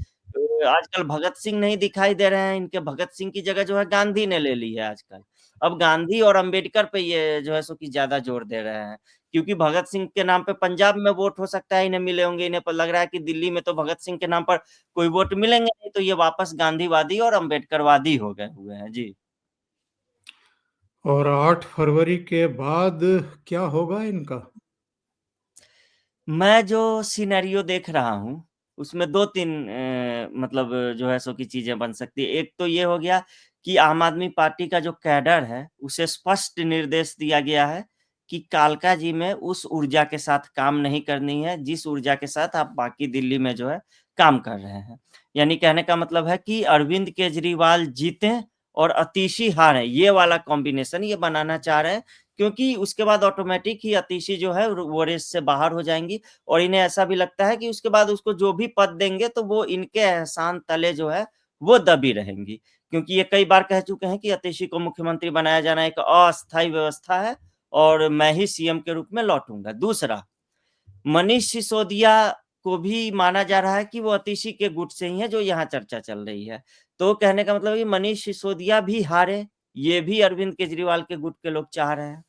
आजकल भगत सिंह नहीं दिखाई दे रहे हैं, इनके भगत सिंह की जगह जो है गांधी ने ले ली है आजकल। अब गांधी और अम्बेडकर पे ये जो है सो कि ज़्यादा जोर दे रहे हैं। क्योंकि भगत सिंह के नाम पे पंजाब में वोट हो सकता है इन्हें मिले होंगे, इन्हें लग रहा है कि दिल्ली में तो भगत सिंह के नाम पर कोई वोट मिलेंगे नहीं, तो ये वापस गांधीवादी और अम्बेडकरवादी हो गए हुए हैं। जी। और 8 फरवरी के बाद क्या होगा इनका? मैं जो सिनेरियो देख रहा हूँ, उसमें 2-3 मतलब जो है सो कि चीज़ें बन सकती है। एक तो ये हो गया कि आम आदमी पार्टी का जो कैडर है, उसे स्पष्ट निर्देश दिया गया है कि कालका जी में उस ऊर्जा के साथ काम नहीं करनी है, जिस ऊर्जा के साथ आप बाकी दिल्ली में जो है काम कर रहे हैं। यानी कहने का मतलब है कि अरविंद केजरीवाल जीतें और अतीशी हारें, ये वाला कॉम्बिनेशन ये बनाना चाह रहे हैं, क्योंकि उसके बाद ऑटोमैटिक ही अतीशी जो है वो रेस से बाहर हो जाएँगी और इन्हें ऐसा भी लगता है कि उसके बाद उसको जो भी पद देंगे तो वो इनके एहसान तले जो है वो दबी रहेंगी। क्योंकि ये कई बार कह चुके हैं कि अतीशी को मुख्यमंत्री बनाया जाना एक अस्थायी व्यवस्था है और मैं ही सीएम के रूप में लौटूँगा। दूसरा, मनीष सिसोदिया को भी माना जा रहा है कि वो अतीशी के गुट से ही हैं, जो यहाँ चर्चा चल रही है। तो कहने का मतलब है कि मनीष सिसोदिया भी हारे, ये भी अरविंद केजरीवाल के गुट के लोग चाह रहे हैं।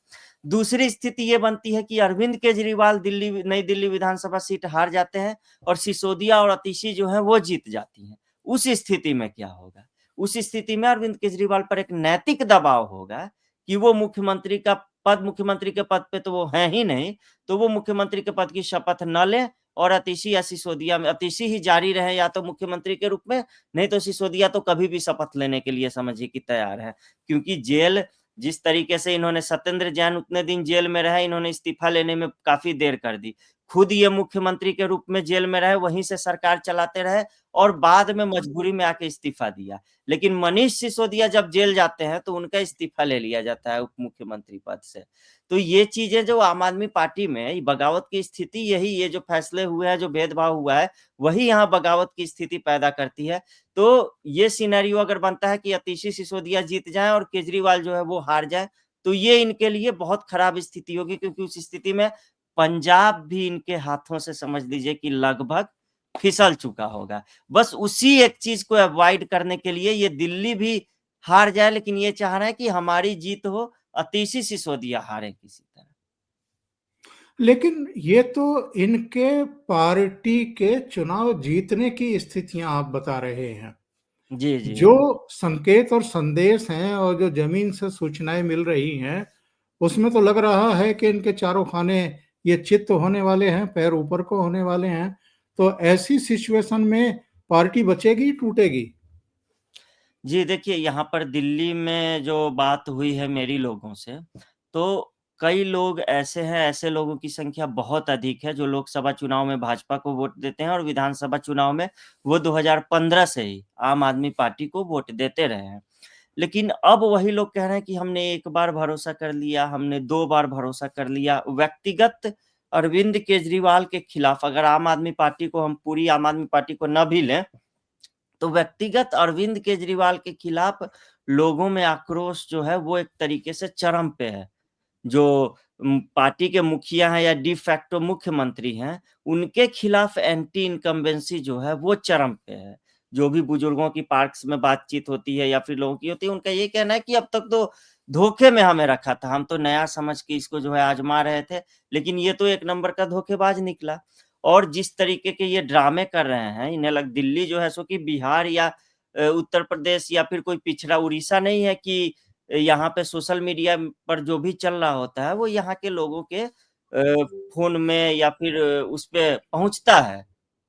दूसरी स्थिति ये बनती है कि अरविंद केजरीवाल नई दिल्ली विधानसभा सीट हार जाते हैं और सिसोदिया और अतीशी जो हैं वो जीत जाती हैं। उस स्थिति में क्या होगा? उस स्थिति में अरविंद केजरीवाल पर एक नैतिक दबाव होगा कि वो मुख्यमंत्री के पद पे तो वो हैं ही नहीं, तो वो मुख्यमंत्री के पद की शपथ न लें और अतीशी या सिसोदिया में अतीशी ही जारी रहे या तो मुख्यमंत्री के रूप में, नहीं तो सिसोदिया तो कभी भी शपथ लेने के लिए समझिए कि तैयार है। क्योंकि जेल जिस तरीके से इन्होंने सत्येंद्र जैन उतने दिन जेल में रहे, इन्होंने इस्तीफा लेने में काफ़ी देर कर दी। खुद ये मुख्यमंत्री के रूप में जेल में रहे, वहीं से सरकार चलाते रहे और बाद में मजबूरी में आके इस्तीफा दिया। लेकिन मनीष सिसोदिया जब जेल जाते हैं तो उनका इस्तीफा ले लिया जाता है उप मुख्यमंत्री पद से। तो ये चीज़ें जो आम आदमी पार्टी में बगावत की स्थिति यही ये जो फैसले हुए हैं, जो भेदभाव हुआ है, वही यहाँ बगावत की स्थिति पैदा करती है। तो ये सिनेरियो अगर बनता है कि अतिशी सिसोदिया जीत जाएँ और केजरीवाल जो है वो हार जाए, तो ये इनके लिए बहुत खराब स्थिति होगी, क्योंकि उस स्थिति में पंजाब भी इनके हाथों से समझ लीजिए कि लगभग फिसल चुका होगा। बस उसी एक चीज़ को अवॉइड करने के लिए ये दिल्ली भी हार जाए, लेकिन ये चाह रहे हैं कि हमारी जीत हो, अतिशी सिसोदिया हारे किसी तरह। लेकिन ये तो इनके पार्टी के चुनाव जीतने की स्थितियां आप बता रहे हैं। जी, जी। जो संकेत और संदेश हैं और जो जमीन से सूचनाएं मिल रही हैं, उसमें तो लग रहा है कि इनके चारों खाने ये चित्त होने वाले हैं, पैर ऊपर को होने वाले हैं। तो ऐसी सिचुएशन में पार्टी बचेगी, टूटेगी? जी, देखिए यहाँ पर दिल्ली में जो बात हुई है मेरी लोगों से, तो कई लोग ऐसे हैं, ऐसे लोगों की संख्या बहुत अधिक है जो लोकसभा चुनाव में भाजपा को वोट देते हैं और विधानसभा चुनाव में वो 2015 से ही आम आदमी पार्टी को वोट देते रहे हैं। लेकिन अब वही लोग कह रहे हैं कि हमने 1 बार भरोसा कर लिया, हमने 2 बार भरोसा कर लिया। व्यक्तिगत अरविंद केजरीवाल के खिलाफ अगर आम आदमी पार्टी को हम पूरी आम आदमी पार्टी को न भी लें, तो व्यक्तिगत अरविंद केजरीवाल के खिलाफ लोगों में आक्रोश जो है वो एक तरीके से चरम पे है। जो पार्टी के मुखिया हैं या डी फैक्टो मुख्यमंत्री हैं, उनके खिलाफ एंटी इनकम्बेंसी जो है वो चरम पे है। जो भी बुजुर्गों की पार्क्स में बातचीत होती है या फिर लोगों की होती है, उनका ये कहना है कि अब तक तो धोखे में हमें रखा था, हम तो नया समझ के इसको जो है आज़मा रहे थे, लेकिन ये तो एक नंबर का धोखेबाज निकला। और जिस तरीके के ये ड्रामे कर रहे हैं, इन्हें दिल्ली जो है सो कि बिहार या उत्तर प्रदेश या फिर कोई पिछड़ा उड़ीसा नहीं है कि यहाँ पे सोशल मीडिया पर जो भी चल रहा होता है, वो यहाँ के लोगों के फ़ोन में या फिर उस पे पहुँचता है।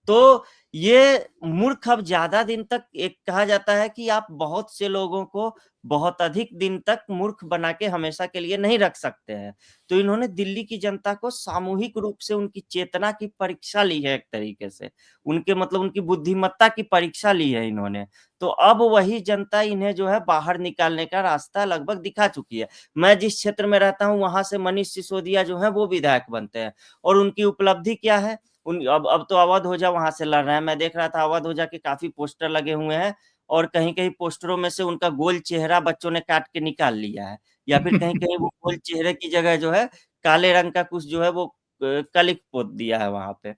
तो ये मूर्ख अब ज़्यादा दिन तक एक कहा जाता है कि आप बहुत से लोगों को बहुत अधिक दिन तक मूर्ख बना के हमेशा के लिए नहीं रख सकते हैं। तो इन्होंने दिल्ली की जनता को सामूहिक रूप से उनकी चेतना की परीक्षा ली है एक तरीके से। उनके मतलब उनकी बुद्धिमत्ता की परीक्षा ली है इन्होंने। तो अब वही जनता इन्हें जो है बाहर निकालने का रास्ता लगभग दिखा चुकी है। मैं जिस क्षेत्र में रहता हूँ वहाँ से मनीष सिसोदिया जो हैं वो विधायक बनते हैं और उनकी उपलब्धि क्या है? उन अब तो अवध ओझा वहाँ से लड़ रहे हैं। मैं देख रहा था अवध ओझा के काफ़ी पोस्टर लगे हुए हैं और कहीं-कहीं पोस्टरों में से उनका गोल चेहरा बच्चों ने काट के निकाल लिया है या फिर कहीं-कहीं वो गोल चेहरे की जगह जो है काले रंग का कुछ जो है वो कलिख पोत दिया है वहाँ पे।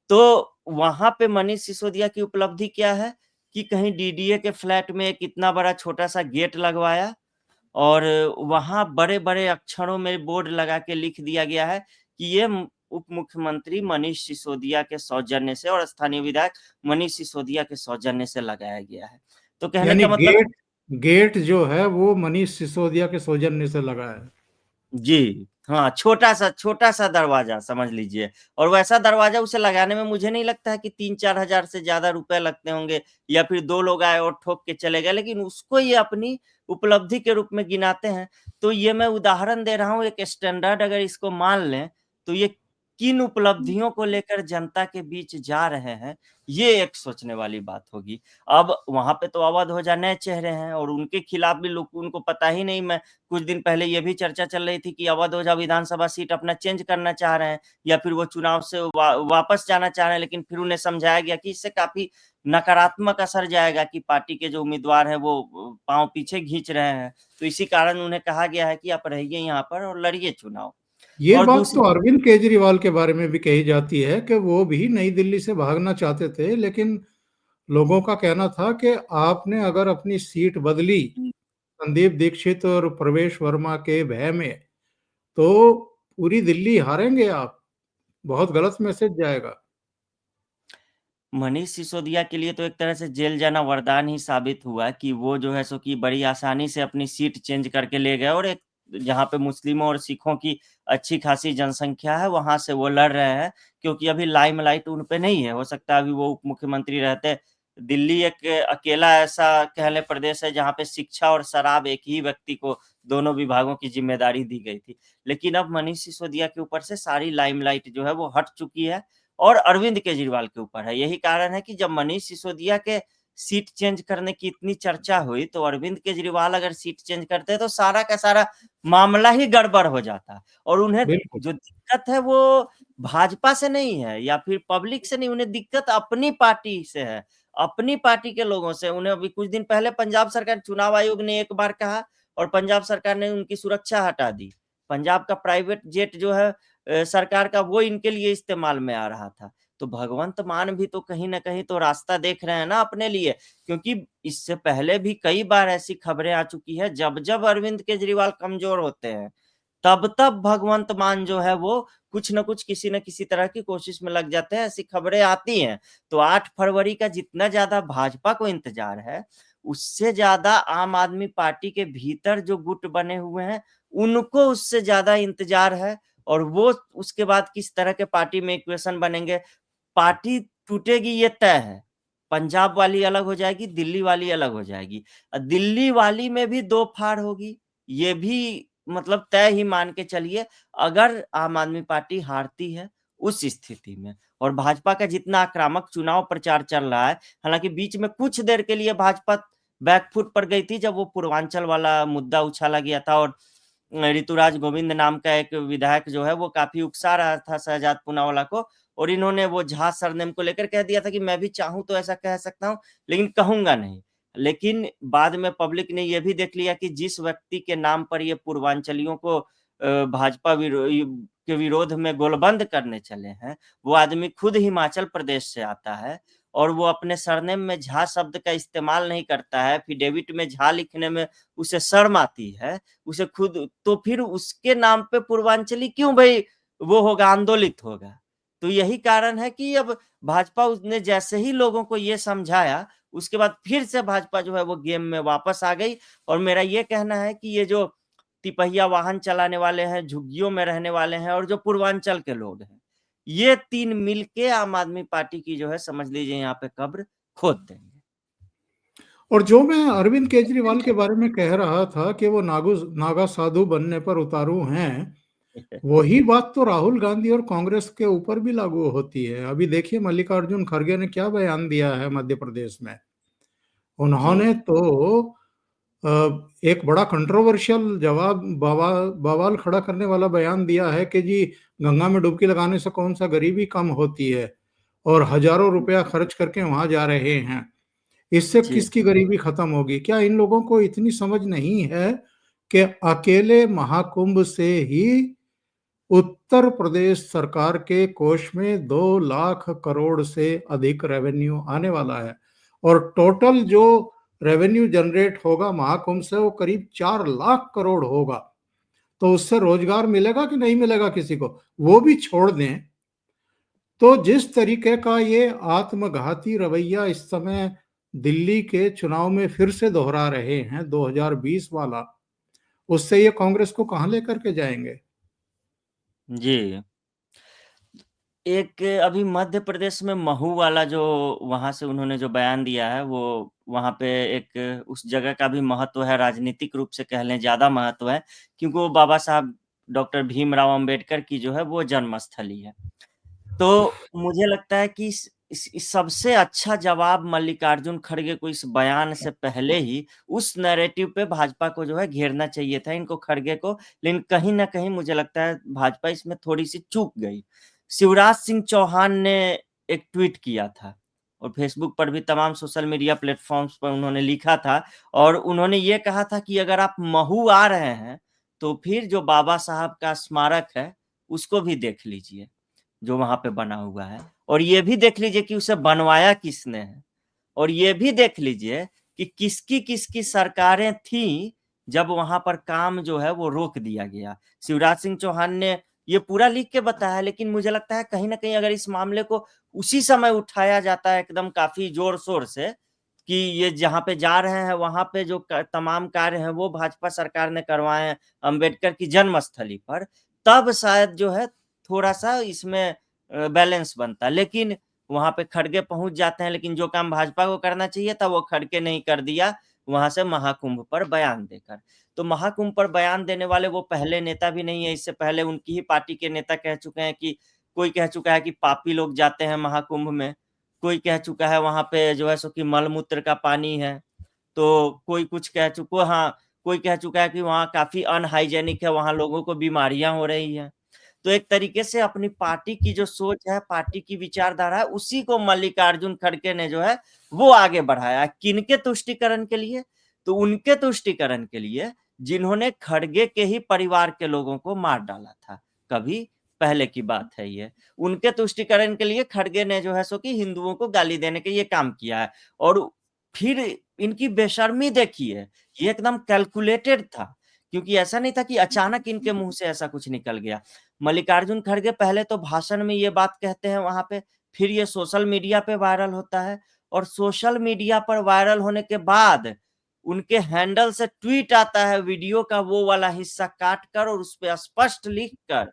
तो वहाँ पे मनीष सिसोदिया की उपलब्धि क्या है कि कहीं डीडीए के फ्लैट में एक इतना बड़ा छोटा-सा गेट लगवाया और वहाँ बड़े-बड़े अक्षरों में बोर्ड लगा के लिख दिया गया है कि ये उप मुख्यमंत्री मनीष सिसोदिया के सौजन्य से और स्थानीय विधायक मनीष सिसोदिया के सौजन्य से लगाया गया है। तो कहने यानी का मतलब गेट गेट जो है वो मनीष सिसोदिया के सौजन्य से लगा है। जी, हाँ, छोटा-सा दरवाज़ा समझ लीजिए और वैसा दरवाज़ा उसे लगाने में मुझे नहीं लगता है कि 3-4 हज़ार से ज़्यादा रुपए लगते होंगे या फिर 2 लोग आए और ठोक के चले गए, लेकिन उसको ये अपनी उपलब्धि के रूप में गिनाते हैं। तो ये मैं उदाहरण दे रहा हूँ, एक स्टैंडर्ड अगर इसको मान लें, तो ये किन उपलब्धियों को लेकर जनता के बीच जा रहे हैं, ये एक सोचने वाली बात होगी। अब वहाँ पे तो अवध ओझा नए चेहरे हैं और उनके खिलाफ भी लोग उनको पता ही नहीं। मैं कुछ दिन पहले ये भी चर्चा चल रही थी कि अवध ओझा विधानसभा सीट अपना चेंज करना चाह रहे हैं या फिर वो चुनाव से वापस जाना चाह रहे हैं, लेकिन फिर उन्हें समझाया गया कि इससे काफ़ी नकारात्मक असर जाएगा कि पार्टी के जो उम्मीदवार हैं वो पाँव पीछे खींच रहे हैं। तो इसी कारण उन्हें कहा गया है कि आप रहिए यहाँ पर और लड़िए चुनाव। ये और बात दूसरी तो अरविंद केजरीवाल के बारे में भी कही जाती है कि वो भी नई दिल्ली से भागना चाहते थे, लेकिन लोगों का कहना था कि आपने अगर अपनी सीट बदली संदीप दीक्षित और प्रवेश वर्मा के भय में, तो पूरी दिल्ली हारेंगे आप। बहुत गलत मैसेज जाएगा। मनीष सिसोदिया के लिए तो एक तरह से जेल जाना वरदान ही साबित हुआ कि वो जो है सो कि बड़ी आसानी से अपनी सीट चेंज करके ले गए और एक जहाँ पे मुस्लिमों और सिखों की अच्छी खासी जनसंख्या है, वहाँ से वो लड़ रहे हैं क्योंकि अभी लाइमलाइट उन पे नहीं है। हो सकता है अभी वो उप मुख्यमंत्री रहते दिल्ली एक अकेला ऐसा कह लें प्रदेश है जहाँ पे शिक्षा और शराब एक ही व्यक्ति को दोनों विभागों की जिम्मेदारी दी गई थी। लेकिन अब मनीष सिसोदिया के ऊपर से सारी लाइमलाइट जो है वो हट चुकी है और अरविंद केजरीवाल के ऊपर है। यही कारण है कि जब मनीष सिसोदिया के सीट चेंज करने की इतनी चर्चा हुई, तो अरविंद केजरीवाल अगर सीट चेंज करते तो सारा का सारा मामला ही गड़बड़ हो जाता और उन्हें बिल्कुल। जो दिक्कत है वो भाजपा से नहीं है या फिर पब्लिक से नहीं, उन्हें दिक्कत अपनी पार्टी से है, अपनी पार्टी के लोगों से। उन्हें अभी कुछ दिन पहले पंजाब सरकार चुनाव आयोग ने एक बार कहा और पंजाब सरकार ने उनकी सुरक्षा हटा दी। पंजाब का प्राइवेट जेट जो है सरकार का, वो इनके लिए इस्तेमाल में आ रहा था। तो भगवंत मान भी तो कहीं न कहीं तो रास्ता देख रहे हैं ना अपने लिए, क्योंकि इससे पहले भी कई बार ऐसी खबरें आ चुकी है, जब अरविंद केजरीवाल कमज़ोर होते हैं, तब भगवंत मान जो है वो कुछ न कुछ किसी न किसी तरह की कोशिश में लग जाते हैं, ऐसी खबरें आती हैं। तो 8 फरवरी का जितना ज़्यादा भाजपा को इंतज़ार है, उससे ज़्यादा आम आदमी पार्टी के भीतर जो गुट बने हुए हैं, उनको उससे ज़्यादा इंतज़ार है और वो उसके बाद किस तरह के पार्टी में इक्वेशन बनेंगे। पार्टी टूटेगी ये तय है। पंजाब वाली अलग हो जाएगी, दिल्ली वाली अलग हो जाएगी। दिल्ली वाली में भी 2 फाड़ होगी, ये भी मतलब तय ही मान के चलिए, अगर आम आदमी पार्टी हारती है उस स्थिति में। और भाजपा का जितना आक्रामक चुनाव प्रचार चल रहा है, हालाँकि बीच में कुछ देर के लिए भाजपा बैकफुट पर गई थी, जब वो पूर्वांचल वाला मुद्दा उछाला गया था और ऋतुराज गोविंद नाम का एक विधायक जो है वो काफ़ी उकसा रहा था शहजाद पूनावाला को, और इन्होंने वो झा सरनेम को लेकर कह दिया था कि मैं भी चाहूँ तो ऐसा कह सकता हूँ, लेकिन कहूँगा नहीं। लेकिन बाद में पब्लिक ने ये भी देख लिया कि जिस व्यक्ति के नाम पर ये पूर्वांचलियों को भाजपा के विरोध में गोलबंद करने चले हैं, वो आदमी खुद हिमाचल प्रदेश से आता है और वो अपने सरनेम में झा शब्द का इस्तेमाल नहीं करता है, एफिडेविट में झा लिखने में उसे शर्म आती है, उसे खुद, तो फिर उसके नाम पे पूर्वांचली क्यों भई वो होगा, आंदोलित होगा। तो यही कारण है कि अब भाजपा उसने जैसे ही लोगों को ये समझाया, उसके बाद फिर से भाजपा जो है वो गेम में वापस आ गई। और मेरा ये कहना है कि ये जो तिपहिया वाहन चलाने वाले हैं, झुग्गियों में रहने वाले हैं और जो पूर्वांचल के लोग हैं, ये 3 मिलके आम आदमी पार्टी की जो है समझ लीजिए यहाँ पे कब्र खोद देंगे। और जो मैं अरविंद केजरीवाल के बारे में कह रहा था कि वो नागा साधु बनने पर उतारू हैं, वही बात तो राहुल गांधी और कांग्रेस के ऊपर भी लागू होती है। अभी देखिए मल्लिकार्जुन खड़गे ने क्या बयान दिया है मध्य प्रदेश में। उन्होंने जी। तो एक बड़ा कंट्रोवर्शियल बवाल खड़ा करने वाला बयान दिया है कि जी गंगा में डुबकी लगाने से कौन सा गरीबी कम होती है, और हजारों रुपया खर्च करके वहां जा रहे हैं, इससे जी। किसकी गरीबी खत्म होगी। क्या इन लोगों को इतनी समझ नहीं है कि अकेले महाकुंभ से ही उत्तर प्रदेश सरकार के कोष में 2 लाख करोड़ से अधिक रेवेन्यू आने वाला है, और टोटल जो रेवेन्यू जनरेट होगा महाकुंभ से वो करीब 4 लाख करोड़ होगा। तो उससे रोजगार मिलेगा कि नहीं मिलेगा किसी को, वो भी छोड़ दें। तो जिस तरीके का ये आत्मघाती रवैया इस समय दिल्ली के चुनाव में फिर से दोहरा रहे हैं 2020 वाला, उससे ये कांग्रेस को कहां लेकर के जाएंगे। जी। एक अभी मध्य प्रदेश में महू वाला जो वहाँ से उन्होंने जो बयान दिया है, वो वहाँ पे एक उस जगह का भी महत्व है, राजनीतिक रूप से कह लें ज़्यादा महत्व है, क्योंकि वो बाबा साहब डॉक्टर भीमराव अंबेडकर की जो है वो जन्मस्थली है। तो मुझे लगता है कि इस सबसे अच्छा जवाब मल्लिकार्जुन खड़गे को इस बयान से पहले ही उस नैरेटिव पे भाजपा को जो है घेरना चाहिए था, इनको खड़गे को। लेकिन कहीं न कहीं मुझे लगता है भाजपा इसमें थोड़ी-सी चूक गई। शिवराज सिंह चौहान ने एक ट्वीट किया था और फेसबुक पर भी तमाम सोशल मीडिया प्लेटफ़ॉर्म्स पर उन्होंने लिखा था और उन्होंने ये कहा था कि अगर आप महू आ रहे हैं, तो फिर जो बाबा साहब का स्मारक है, उसको भी देख लीजिए। जो वहाँ पे बना हुआ है, और ये भी देख लीजिए कि उसे बनवाया किसने है, और ये भी देख लीजिए कि किसकी सरकारें थीं जब वहाँ पर काम जो है वो रोक दिया गया। शिवराज सिंह चौहान ने ये पूरा लिख के बताया, लेकिन मुझे लगता है कहीं न कहीं अगर इस मामले को उसी समय उठाया जाता है एकदम काफ़ी ज़ोर-शोर से, कि ये जहाँ पे जा रहे हैं वहाँ पे जो क तमाम कार्य हैं वो भाजपा सरकार ने करवाए हैं अम्बेडकर की जन्मस्थली पर, तब शायद जो है थोड़ा-सा इसमें बैलेंस बनता। लेकिन वहां पे खड़गे पहुंच जाते हैं, लेकिन जो काम भाजपा को करना चाहिए था वो खड़गे नहीं कर दिया वहां से महाकुंभ पर बयान देकर। तो महाकुंभ पर बयान देने वाले वो पहले नेता भी नहीं है, इससे पहले उनकी ही पार्टी के नेता कह चुके हैं कि कोई कह चुका है कि पापी लोग जाते हैं महाकुंभ में, कोई कह चुका है वहां पे जो है सो कि मलमूत्र का पानी है, तो कोई कुछ कह चुका, हाँ कोई कह चुका है कि वहाँ काफी अनहाइजेनिक है, वहां लोगों को बीमारियां हो रही हैं। तो एक तरीके से अपनी पार्टी की जो सोच है, पार्टी की विचारधारा है, उसी को मल्लिकार्जुन खड़गे ने जो है वो आगे बढ़ाया। किनके तुष्टिकरण के लिए? तो उनके तुष्टिकरण के लिए जिन्होंने खड़गे के ही परिवार के लोगों को मार डाला था, कभी पहले की बात है ये। उनके तुष्टिकरण के लिए खड़गे ने जो है सो कि हिंदुओं को गाली देने के ये काम किया है। और फिर इनकी बेशर्मी देखिए, ये एकदम कैलकुलेटेड था, क्योंकि ऐसा नहीं था कि अचानक इनके मुंह से ऐसा कुछ निकल गया। मल्लिकार्जुन खड़गे पहले तो भाषण में ये बात कहते हैं वहां पे, फिर ये सोशल मीडिया पे वायरल होता है, और सोशल मीडिया पर वायरल होने के बाद उनके हैंडल से ट्वीट आता है वीडियो का वो वाला हिस्सा काट कर, और उस पे स्पष्ट लिख कर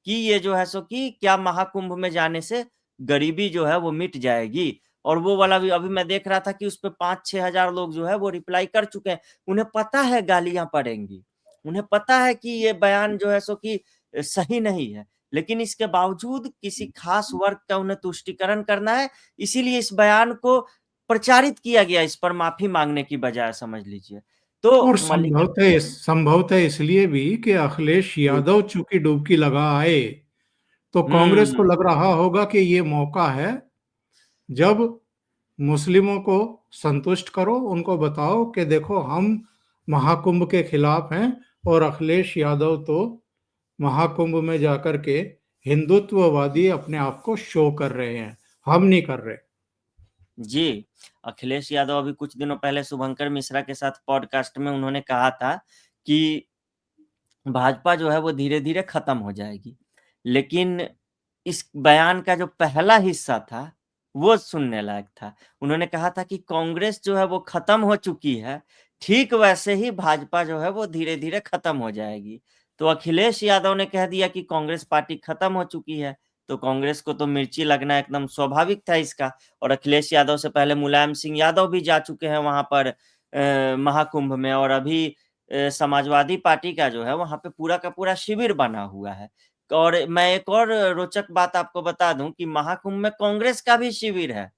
कि ये जो है सो कि क्या महाकुंभ में जाने से गरीबी जो है वो मिट जाएगी। और वो वाला भी अभी मैं देख रहा था कि उस पे 5-6 हजार लोग जो है वो रिप्लाई कर चुके हैं। उन्हें पता है गालियां पड़ेंगी, उन्हें पता है कि ये बयान जो है सो कि सही नहीं है, लेकिन इसके बावजूद किसी खास वर्ग का उन्हें तुष्टिकरण करना है, इसीलिए इस बयान को प्रचारित किया गया, इस पर माफी मांगने की बजाय, समझ लीजिए। तो और मल्लिका संभवतः इसलिए भी कि अखिलेश यादव चूंकि डुबकी लगा आए, तो कांग्रेस को हम्म लग रहा होगा कि ये मौका है, जब मुस्लिमों को संतुष्ट करो, उनको बताओ कि देखो हम महाकुंभ के खिलाफ हैं, और अखिलेश यादव तो महाकुंभ में जाकर के हिंदुत्ववादी अपने आप को शो कर रहे हैं, हम नहीं कर रहे। जी, अखिलेश यादव अभी कुछ दिनों पहले शुभंकर मिश्रा के साथ पॉडकास्ट में उन्होंने कहा था कि भाजपा जो है वो धीरे-धीरे खत्म हो जाएगी। लेकिन इस बयान का जो पहला हिस्सा था, वो सुनने लायक था। उन्होंने कहा था कि कांग्रेस जो है वो खत्म हो चुकी है, ठीक वैसे ही भाजपा जो है वो धीरे-धीरे खत्म हो जाएगी। तो अखिलेश यादव ने कह दिया कि कांग्रेस पार्टी खत्म हो चुकी है, तो कांग्रेस को तो मिर्ची लगना एकदम स्वाभाविक था इसका। और अखिलेश यादव से पहले मुलायम सिंह यादव भी जा चुके हैं वहाँ पर महाकुंभ में, और अभी समाजवादी पार्टी का जो है वहाँ पे पूरा का पूरा शिविर बना हुआ है। और मैं एक और रोचक बात आपको बता दूं कि महाकुंभ में कांग्रेस का भी शिविर है।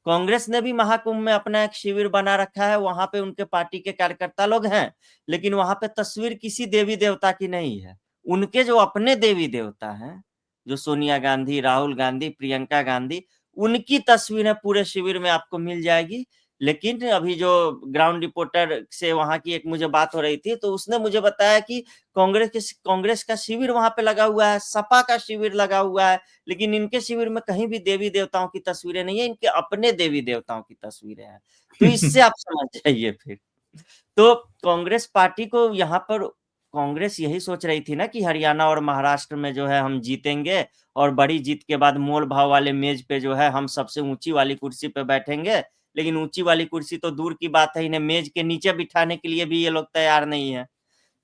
कांग्रेस ने भी महाकुंभ में अपना एक शिविर बना रखा है, वहां पे उनके पार्टी के कार्यकर्ता लोग हैं, लेकिन वहां पे तस्वीर किसी देवी देवता की नहीं है। उनके जो अपने देवी देवता हैं, जो सोनिया गांधी, राहुल गांधी, प्रियंका गांधी, उनकी तस्वीरें पूरे शिविर में आपको मिल जाएगी। लेकिन अभी जो ग्राउंड रिपोर्टर से वहां की एक मुझे बात हो रही थी, तो उसने मुझे बताया कि कांग्रेस का शिविर वहां पे लगा हुआ है, सपा का शिविर लगा हुआ है, लेकिन इनके शिविर में कहीं भी देवी देवताओं की तस्वीरें नहीं है, इनके अपने देवी देवताओं की तस्वीरें हैं। तो इससे आप समझ जाइए फिर। तो कांग्रेस पार्टी को यहाँ पर, कांग्रेस यही सोच रही थी ना कि हरियाणा और महाराष्ट्र में जो है हम जीतेंगे, और बड़ी जीत के बाद मोल भाव वाले मेज पे जो है हम सबसे ऊंची वाली कुर्सी पे बैठेंगे। लेकिन ऊंची वाली कुर्सी तो दूर की बात है, इन्हें मेज के नीचे बिठाने के लिए भी ये लोग तैयार नहीं है।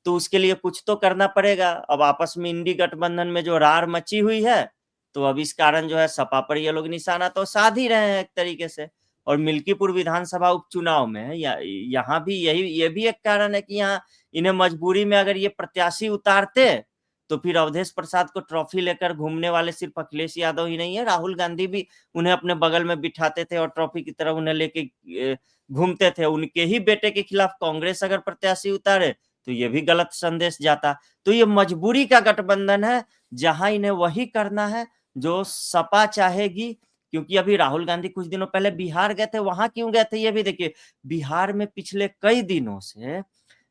तो उसके लिए कुछ तो करना पड़ेगा। अब आपस में इंडी गठबंधन में जो रार मची हुई है, तो अब इस कारण जो है सपा पर ये लोग निशाना तो साध ही रहे हैं एक तरीके से। और मिल्कीपुर विधानसभा उपचुनाव में यहाँ भी ये भी एक कारण है कि यहाँ इन्हें मजबूरी में अगर ये प्रत्याशी उतारते, तो फिर अवधेश प्रसाद को ट्रॉफी लेकर घूमने वाले सिर्फ अखिलेश यादव ही नहीं है, राहुल गांधी भी उन्हें अपने बगल में बिठाते थे और ट्रॉफी की तरह उन्हें लेके घूमते थे। उनके ही बेटे के खिलाफ कांग्रेस अगर प्रत्याशी उतारे, तो ये भी गलत संदेश जाता। तो ये मजबूरी का गठबंधन है, जहां इन्हें वही करना है जो सपा चाहेगी। क्योंकि अभी राहुल गांधी कुछ दिनों पहले बिहार गए थे, वहां क्यों गए थे ये भी देखिए। बिहार में पिछले कई दिनों से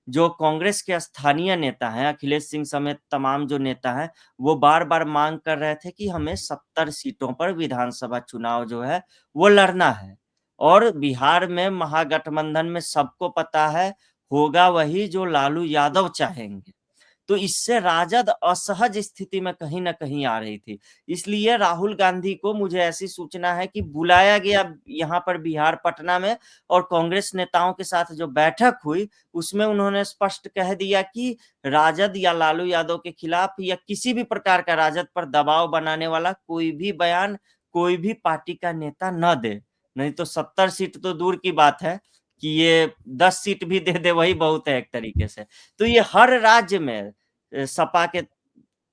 जो कांग्रेस के स्थानीय नेता हैं, अखिलेश सिंह समेत तमाम जो नेता हैं, वो बार बार मांग कर रहे थे कि हमें 70 सीटों पर विधानसभा चुनाव जो है वो लड़ना है। और बिहार में महागठबंधन में सबको पता है, होगा वही जो लालू यादव चाहेंगे। तो इससे राजद असहज स्थिति में कहीं न कहीं आ रही थी। इसलिए राहुल गांधी को, मुझे ऐसी सूचना है कि बुलाया गया यहाँ पर बिहार पटना में, और कांग्रेस नेताओं के साथ जो बैठक हुई, उसमें उन्होंने स्पष्ट कह दिया कि राजद या लालू यादव के खिलाफ या किसी भी प्रकार का राजद पर दबाव बनाने वाला कोई भी बयान, कोई भी पार्टी का नेता न दे, नहीं तो 70 सीट तो दूर की बात है कि ये 10 सीट भी दे दे वही बहुत है एक तरीके से। तो ये हर राज्य में सपा के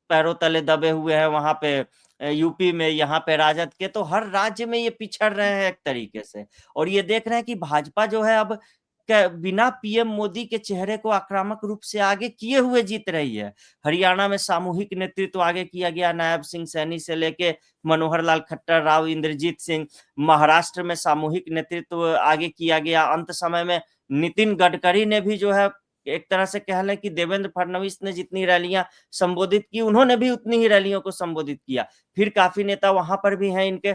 पैरों तले दबे हुए हैं, वहाँ पे यूपी में, यहाँ पे राजद के, तो हर राज्य में ये पिछड़ रहे हैं एक तरीके से। और ये देख रहे हैं कि भाजपा जो है अब बिना पीएम मोदी के चेहरे को आक्रामक रूप से आगे किए हुए जीत रही है। हरियाणा में सामूहिक नेतृत्व आगे किया गया, नायब सिंह सैनी से लेके मनोहर लाल खट्टर, राव इंद्रजीत सिंह। महाराष्ट्र में सामूहिक नेतृत्व आगे किया गया। अंत समय में नितिन गडकरी ने भी जो है एक तरह से कह लें कि देवेंद्र फडणवीस ने जितनी रैलियां संबोधित की, उन्होंने भी उतनी ही रैलियों को संबोधित किया। फिर काफी नेता वहां पर भी हैं इनके।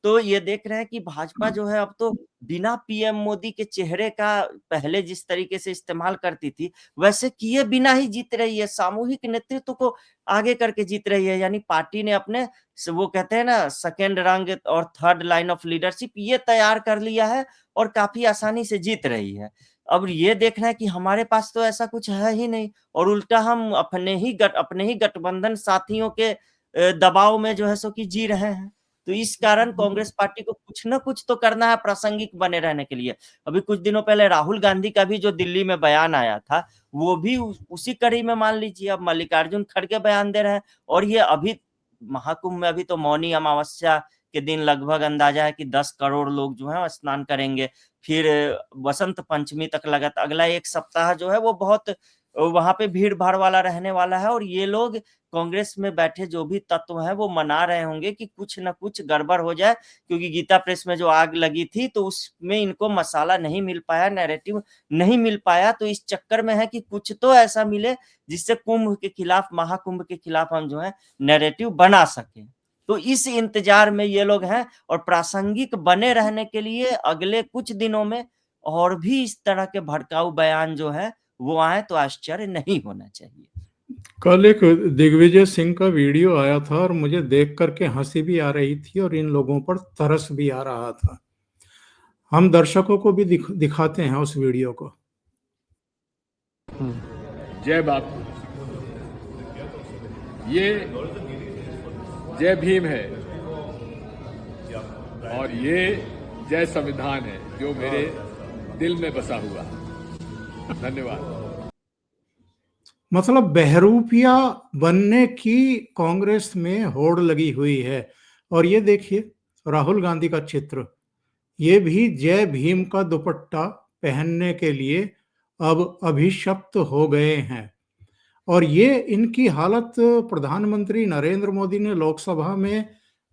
तो ये देख रहे हैं कि भाजपा जो है अब तो बिना पीएम मोदी के चेहरे का पहले जिस तरीके से इस्तेमाल करती थी, वैसे किए बिना ही जीत रही है। सामूहिक नेतृत्व को आगे करके जीत रही है, यानी पार्टी ने अपने वो कहते हैं ना सेकेंड रंग और थर्ड लाइन ऑफ लीडरशिप ये तैयार कर लिया है और काफी आसानी से जीत रही है। अब ये देखना है कि हमारे पास तो ऐसा कुछ है ही नहीं, और उल्टा हम अपने ही गठबंधन साथियों के दबाव में जो है सो कि जी रहे हैं। तो इस कारण कांग्रेस पार्टी को कुछ ना कुछ तो करना है प्रासंगिक बने रहने के लिए। अभी कुछ दिनों पहले राहुल गांधी का भी जो दिल्ली में बयान आया था, वो भी उसी कड़ी में मान लीजिए अब मल्लिकार्जुन खड़गे बयान दे रहे हैं। और ये अभी महाकुंभ में अभी तो मौनी अमावस्या के दिन लगभग अंदाजा है कि 10 करोड़ लोग जो है स्नान करेंगे। फिर बसंत पंचमी तक लगातार अगला एक सप्ताह जो है वो बहुत वहां पे भीड़ भाड़ वाला रहने वाला है। और ये लोग कांग्रेस में बैठे जो भी तत्व हैं वो मना रहे होंगे कि कुछ ना कुछ गड़बड़ हो जाए, क्योंकि गीता प्रेस में जो आग लगी थी तो उसमें इनको मसाला नहीं मिल पाया, नैरेटिव नहीं मिल पाया। तो इस चक्कर में है कि कुछ तो ऐसा मिले जिससे कुंभ के खिलाफ, महाकुंभ के खिलाफ हम जो है नैरेटिव बना सके। तो इस इंतजार में ये लोग हैं, और प्रासंगिक बने रहने के लिए अगले कुछ दिनों में और भी इस तरह के भड़काऊ बयान जो है वो आए तो आश्चर्य नहीं होना चाहिए। कल एक दिग्विजय सिंह का वीडियो आया था और मुझे देख करके हंसी भी आ रही थी और इन लोगों पर तरस भी आ रहा था। हम दर्शकों को भी दिखाते हैं उस वीडियो को। जय बापू, ये जय भीम है और ये जय संविधान है जो मेरे दिल में बसा हुआ है। धन्यवाद। मतलब बहरूपिया बनने की कांग्रेस में होड़ लगी हुई है। और ये देखिए राहुल गांधी का चित्र, ये भी जय भीम का दुपट्टा पहनने के लिए अब अभिशप्त हो गए हैं। और ये इनकी हालत प्रधानमंत्री नरेंद्र मोदी ने लोकसभा में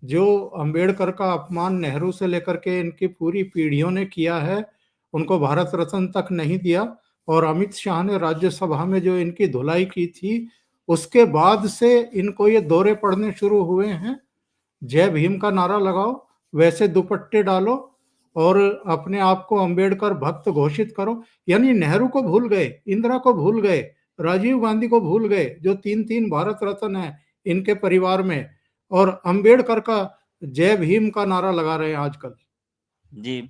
जो अंबेडकर का अपमान नेहरू से लेकर के इनकी पूरी पीढ़ियों ने किया है, उनको भारत रत्न तक नहीं दिया। और अमित शाह ने राज्यसभा में जो इनकी धुलाई की थी, उसके बाद से इनको ये दौरे पड़ने शुरू हुए हैं। जय भीम का नारा लगाओ, वैसे दुपट्टे डालो और अपने आप को अंबेडकर भक्त घोषित करो। यानी नेहरू को भूल गए, इंदिरा को भूल गए, राजीव गांधी को भूल गए जो 3-3 भारत रत्न है इनके परिवार में, और अंबेडकर का जय भीम का नारा लगा रहे हैं आजकल। जी,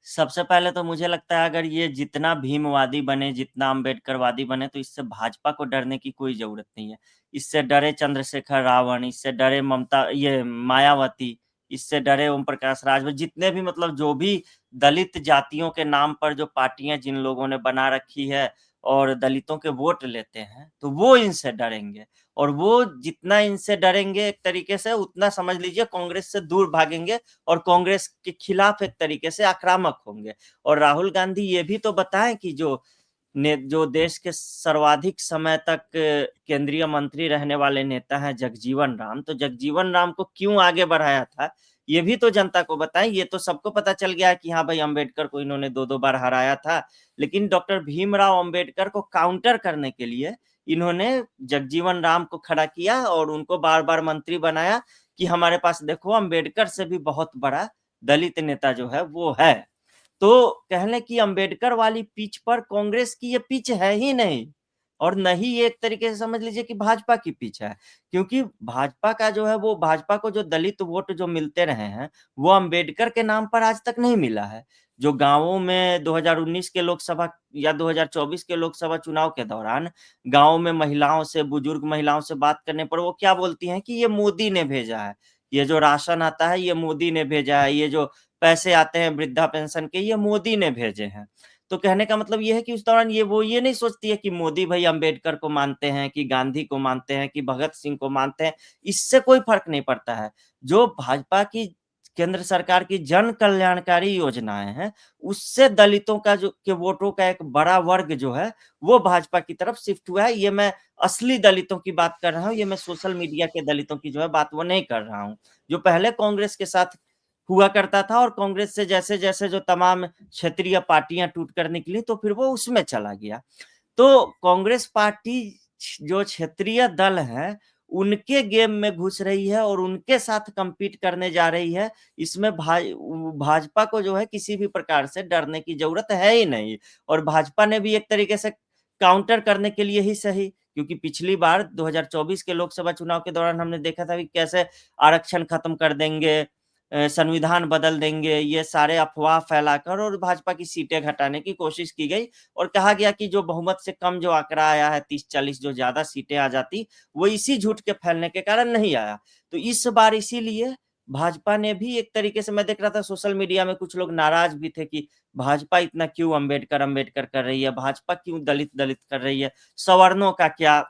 सबसे पहले तो मुझे लगता है अगर ये जितना भीमवादी बने, जितना अम्बेडकरवादी बने, तो इससे भाजपा को डरने की कोई ज़रूरत नहीं है। इससे डरे चंद्रशेखर रावण, इससे डरे मायावती, इससे डरे ओम प्रकाश राजभर, जितने भी मतलब जो भी दलित जातियों के नाम पर जो पार्टियाँ जिन लोगों ने बना रखी है और दलितों के वोट लेते हैं, तो वो इनसे डरेंगे। और वो जितना इनसे डरेंगे एक तरीके से, उतना समझ लीजिए कांग्रेस से दूर भागेंगे और कांग्रेस के खिलाफ एक तरीके से आक्रामक होंगे। और राहुल गांधी ये भी तो बताएं कि जो देश के सर्वाधिक समय तक केंद्रीय मंत्री रहने वाले नेता हैं जगजीवन राम, तो जगजीवन राम को क्यों आगे बढ़ाया था, ये भी तो जनता को बताएं। ये तो सबको पता चल गया है कि हाँ भाई अंबेडकर को इन्होंने 2-2 बार हराया था, लेकिन डॉक्टर भीमराव अंबेडकर को काउंटर करने के लिए इन्होंने जगजीवन राम को खड़ा किया और उनको बार-बार मंत्री बनाया कि हमारे पास देखो अंबेडकर से भी बहुत बड़ा दलित नेता जो है वो है। तो कह लें कि अंबेडकर वाली पिच पर कांग्रेस की ये पिच है ही नहीं, और न ही एक तरीके से समझ लीजिए कि भाजपा की पिच है। क्योंकि भाजपा का जो है वो भाजपा को जो दलित वोट जो मिलते रहे हैं, वो अंबेडकर के नाम पर आज तक नहीं मिला है। जो गाँवों में 2019 के लोकसभा या 2024 के लोकसभा चुनाव के दौरान गाँव में महिलाओं से, बुजुर्ग महिलाओं से बात करने पर वो क्या बोलती हैं कि ये मोदी ने भेजा है, ये जो राशन आता है ये मोदी ने भेजा है, ये जो पैसे आते हैं वृद्धा पेंशन के ये मोदी ने भेजे हैं। तो कहने का मतलब ये है कि उस दौरान ये नहीं सोचती है कि मोदी भाई अंबेडकर को मानते हैं, कि गांधी को मानते हैं, कि भगत सिंह को मानते हैं, इससे कोई फर्क नहीं पड़ता है। जो भाजपा की केंद्र सरकार की जन कल्याणकारी योजनाएं हैं, उससे दलितों का के वोटों का एक बड़ा वर्ग जो है वो भाजपा की तरफ शिफ्ट हुआ है। ये मैं असली दलितों की बात कर रहा हूँ, ये मैं सोशल मीडिया के दलितों की जो है बात वो नहीं कर रहा हूँ, जो पहले कांग्रेस के साथ हुआ करता था और कांग्रेस से जैसे-जैसे जो तमाम क्षेत्रीय पार्टियां टूटकर निकली तो फिर वो उसमें चला गया। तो कांग्रेस पार्टी जो क्षेत्रीय दल है, उनके गेम में घुस रही है और उनके साथ कम्पीट करने जा रही है। इसमें भाजपा को जो है किसी भी प्रकार से डरने की ज़रूरत है ही नहीं और भाजपा ने भी एक तरीके से काउंटर करने के लिए ही सही, क्योंकि पिछली बार 2024 के लोकसभा चुनाव के दौरान हमने देखा था कि कैसे आरक्षण खत्म कर देंगे, संविधान बदल देंगे, ये सारे अफ़वाह फैलाकर और भाजपा की सीटें घटाने की कोशिश की गई और कहा गया कि जो बहुमत से कम जो आंकड़ा आया है 30-40 जो ज़्यादा सीटें आ जाती, वो इसी झूठ के फैलने के कारण नहीं आया। तो इस बार इसीलिए भाजपा ने भी एक तरीके से मैं देख रहा था सोशल मीडिया में कुछ लोग नाराज़ भी थे कि भाजपा इतना क्यों अंबेडकर कर रही है, भाजपा क्यों दलित कर रही है, सवर्णों का क्या?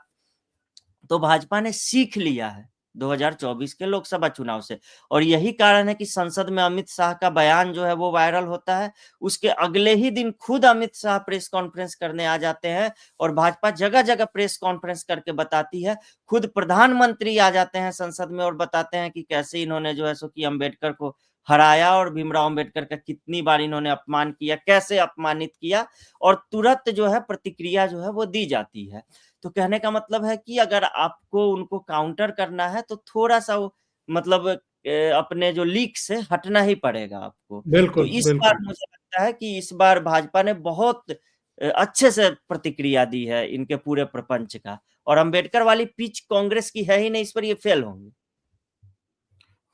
तो भाजपा ने सीख लिया है 2024 के लोकसभा चुनाव से और यही कारण है कि संसद में अमित शाह का बयान जो है वो वायरल होता है। उसके अगले ही दिन खुद अमित शाह प्रेस कॉन्फ्रेंस करने आ जाते हैं और भाजपा जगह-जगह प्रेस कॉन्फ्रेंस करके बताती है। खुद प्रधानमंत्री आ जाते हैं संसद में और बताते हैं कि कैसे इन्होंने जो है सो कि अम्बेडकर को हराया और भीमराव अम्बेडकर का कितनी बार इन्होंने अपमान किया, कैसे अपमानित किया और तुरंत जो है प्रतिक्रिया जो है वो दी जाती है। तो कहने का मतलब है कि अगर आपको उनको काउंटर करना है तो थोड़ा-सा वो मतलब अपने जो लीक से हटना ही पड़ेगा आपको। तो बिल्कुल, इस बार बिल्कुल। मुझे लगता है कि इस बार भाजपा ने बहुत अच्छे से प्रतिक्रिया दी है इनके पूरे प्रपंच का और अम्बेडकर वाली पिच कांग्रेस की है ही नहीं, इस पर ये फेल होंगे।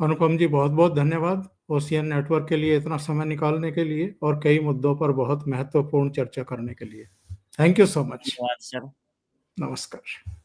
अनुपम जी, बहुत-बहुत धन्यवाद ओशियन नेटवर्क के लिए इतना समय निकालने के लिए और कई मुद्दों पर बहुत महत्वपूर्ण चर्चा करने के लिए। Thank you so much. धन्यवाद सर। नमस्कार।